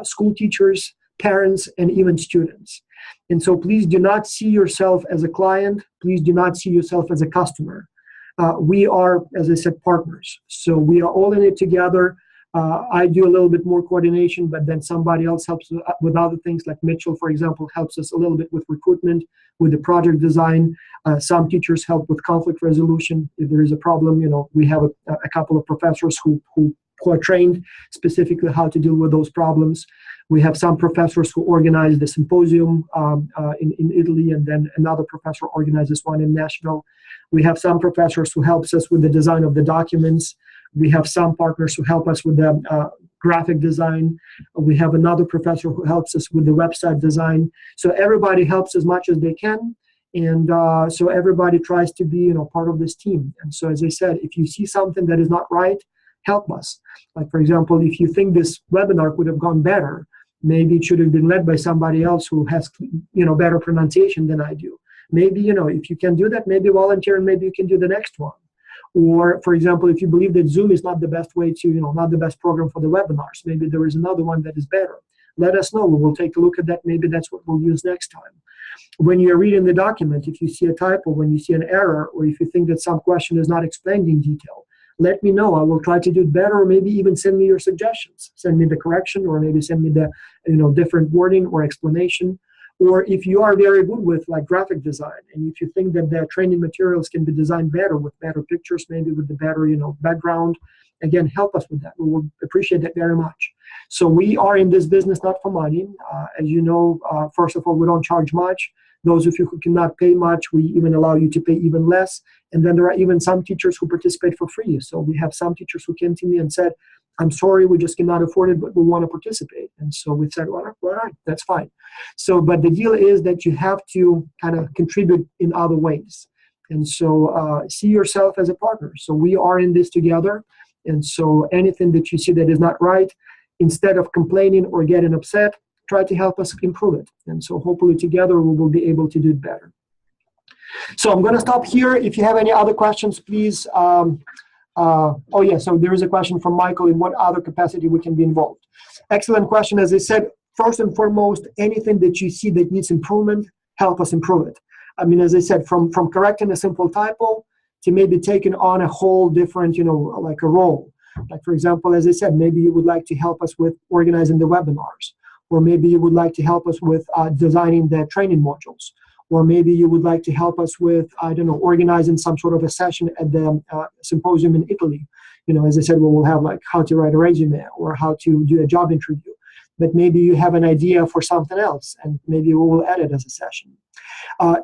school teachers, parents, and even students. And so please do not see yourself as a client. Please do not see yourself as a customer. We are, as I said, partners. So we are all in it together. I do a little bit more coordination, but then somebody else helps with other things, like Mitchell, for example, helps us a little bit with recruitment, with the project design. Some teachers help with conflict resolution. If there is a problem, you know, we have a couple of professors who are trained specifically how to deal with those problems. We have some professors who organize the symposium in Italy, and then another professor organizes one in Nashville. We have some professors who helps us with the design of the documents. We have some partners who help us with the graphic design. We have another professor who helps us with the website design. So everybody helps as much as they can. And so everybody tries to be, you know, part of this team. And so, as I said, if you see something that is not right, help us. Like, for example, if you think this webinar could have gone better, maybe it should have been led by somebody else who has, you know, better pronunciation than I do. Maybe, you know, if you can do that, maybe volunteer and maybe you can do the next one. Or, for example, if you believe that Zoom is not the best way to, you know, not the best program for the webinars, maybe there is another one that is better. Let us know. We will take a look at that. Maybe that's what we'll use next time. When you're reading the document, if you see a typo, when you see an error, or if you think that some question is not explained in detail, let me know. I will try to do it better, or maybe even send me your suggestions. Send me the correction, or maybe send me the, you know, different wording or explanation. Or if you are very good with like graphic design, and if you think that the training materials can be designed better with better pictures, maybe with the better, you know, background, again, help us with that. We will appreciate that very much. So we are in this business not for money. As you know, first of all, we don't charge much. Those of you who cannot pay much, we even allow you to pay even less. And then there are even some teachers who participate for free. So we have some teachers who came to me and said, I'm sorry, we just cannot afford it, but we want to participate. And so we said, well, all right, that's fine. So, but the deal is that you have to kind of contribute in other ways. And so see yourself as a partner. So we are in this together. And so anything that you see that is not right, instead of complaining or getting upset, try to help us improve it. And so hopefully together we will be able to do it better. So I'm going to stop here. If you have any other questions, please. Oh yeah, so there is a question from Michael, in what other capacity we can be involved. Excellent question. As I said, first and foremost, anything that you see that needs improvement, help us improve it. I mean, as I said, from correcting a simple typo to maybe taking on a whole different, you know, like a role. Like, for example, as I said, maybe you would like to help us with organizing the webinars, or maybe you would like to help us with designing the training modules, or maybe you would like to help us with, I don't know, organizing some sort of a session at the symposium in Italy. You know, as I said, we will have like how to write a resume or how to do a job interview. But maybe you have an idea for something else, and maybe we will add it as a session.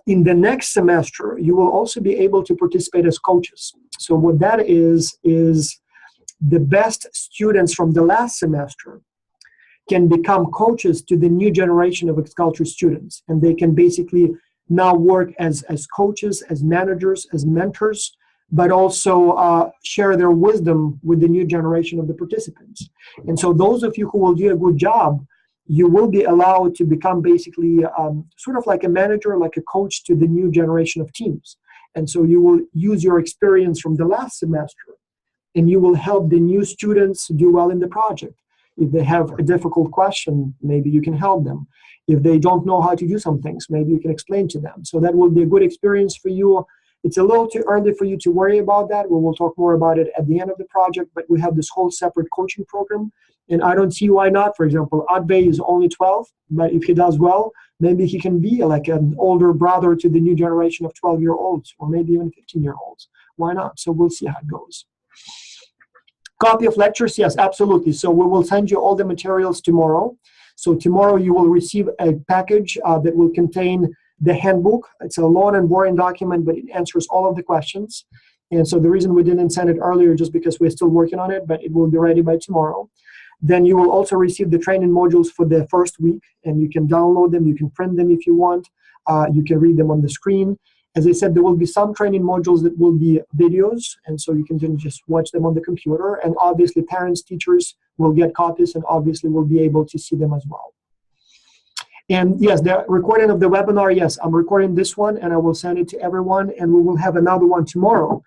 In the next semester, you will also be able to participate as coaches. So what that is the best students from the last semester can become coaches to the new generation of agriculture students. And they can basically now work as coaches, as managers, as mentors, but also share their wisdom with the new generation of the participants. And so those of you who will do a good job, you will be allowed to become basically sort of like a manager, like a coach to the new generation of teams. And so you will use your experience from the last semester, and you will help the new students do well in the project. If they have a difficult question, maybe you can help them. If they don't know how to do some things, maybe you can explain to them. So that will be a good experience for you. It's a little too early for you to worry about that. We will talk more about it at the end of the project, but we have this whole separate coaching program, and I don't see why not. For example, Adbey is only 12, but if he does well, maybe he can be like an older brother to the new generation of 12-year-olds, or maybe even 15-year-olds. Why not? So we'll see how it goes. Copy of lectures, yes, absolutely. So we will send you all the materials tomorrow. So tomorrow you will receive a package that will contain the handbook. It's a long and boring document, but it answers all of the questions. And so the reason we didn't send it earlier just because we're still working on it, but it will be ready by tomorrow. Then you will also receive the training modules for the first week, and you can download them, you can print them if you want, you can read them on the screen. As I said, there will be some training modules that will be videos, and so you can just watch them on the computer, and obviously parents, teachers will get copies and obviously will be able to see them as well. And yes, the recording of the webinar, yes, I'm recording this one and I will send it to everyone, and we will have another one tomorrow.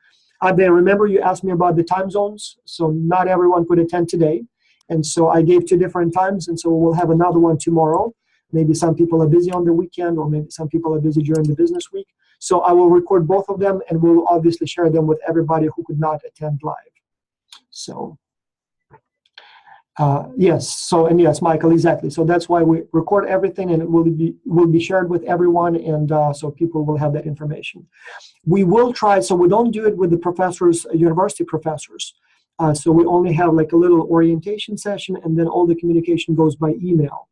Then remember you asked me about the time zones, so not everyone could attend today. And so I gave 2 different times, and so we'll have another one tomorrow. Maybe some people are busy on the weekend, or maybe some people are busy during the business week. So I will record both of them, and we'll obviously share them with everybody who could not attend live. So yes, so, and yes, Michael, exactly. So that's why we record everything, and it will be shared with everyone, and so people will have that information. We will try, so we don't do it with the professors, university professors. So we only have like a little orientation session, and then all the communication goes by email.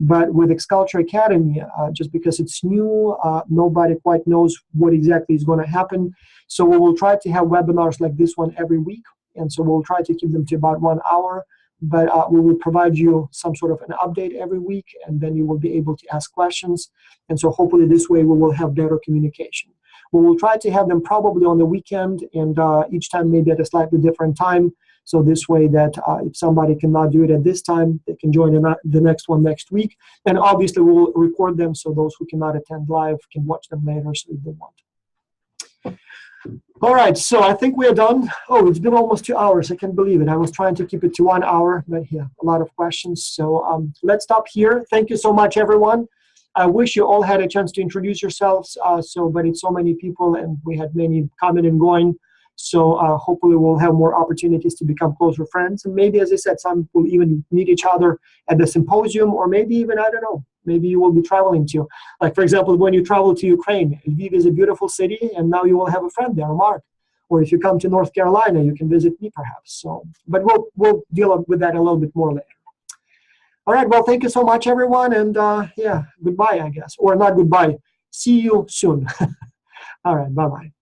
But with Agriculture Academy, just because it's new, nobody quite knows what exactly is going to happen. So we will try to have webinars like this one every week. And so we'll try to keep them to about 1 hour. But we will provide you some sort of an update every week, and then you will be able to ask questions. And so hopefully this way we will have better communication. We will try to have them probably on the weekend, and each time maybe at a slightly different time. So this way that if somebody cannot do it at this time, they can join the next one next week. And obviously we will record them so those who cannot attend live can watch them later so if they want. All right, so I think we are done. Oh, it's been almost 2 hours. I can't believe it. I was trying to keep it to 1 hour, but yeah, a lot of questions. So let's stop here. Thank you so much, everyone. I wish you all had a chance to introduce yourselves. But it's so many people, and we had many coming and going. So hopefully we'll have more opportunities to become closer friends. And maybe, as I said, some will even meet each other at the symposium, or maybe even, I don't know, maybe you will be traveling to. Like, for example, when you travel to Ukraine, Lviv is a beautiful city, and now you will have a friend there, Mark. Or if you come to North Carolina, you can visit me perhaps. So, but we'll deal with that a little bit more later. All right, well, thank you so much, everyone. And yeah, goodbye, I guess. Or not goodbye. See you soon. All right, bye-bye.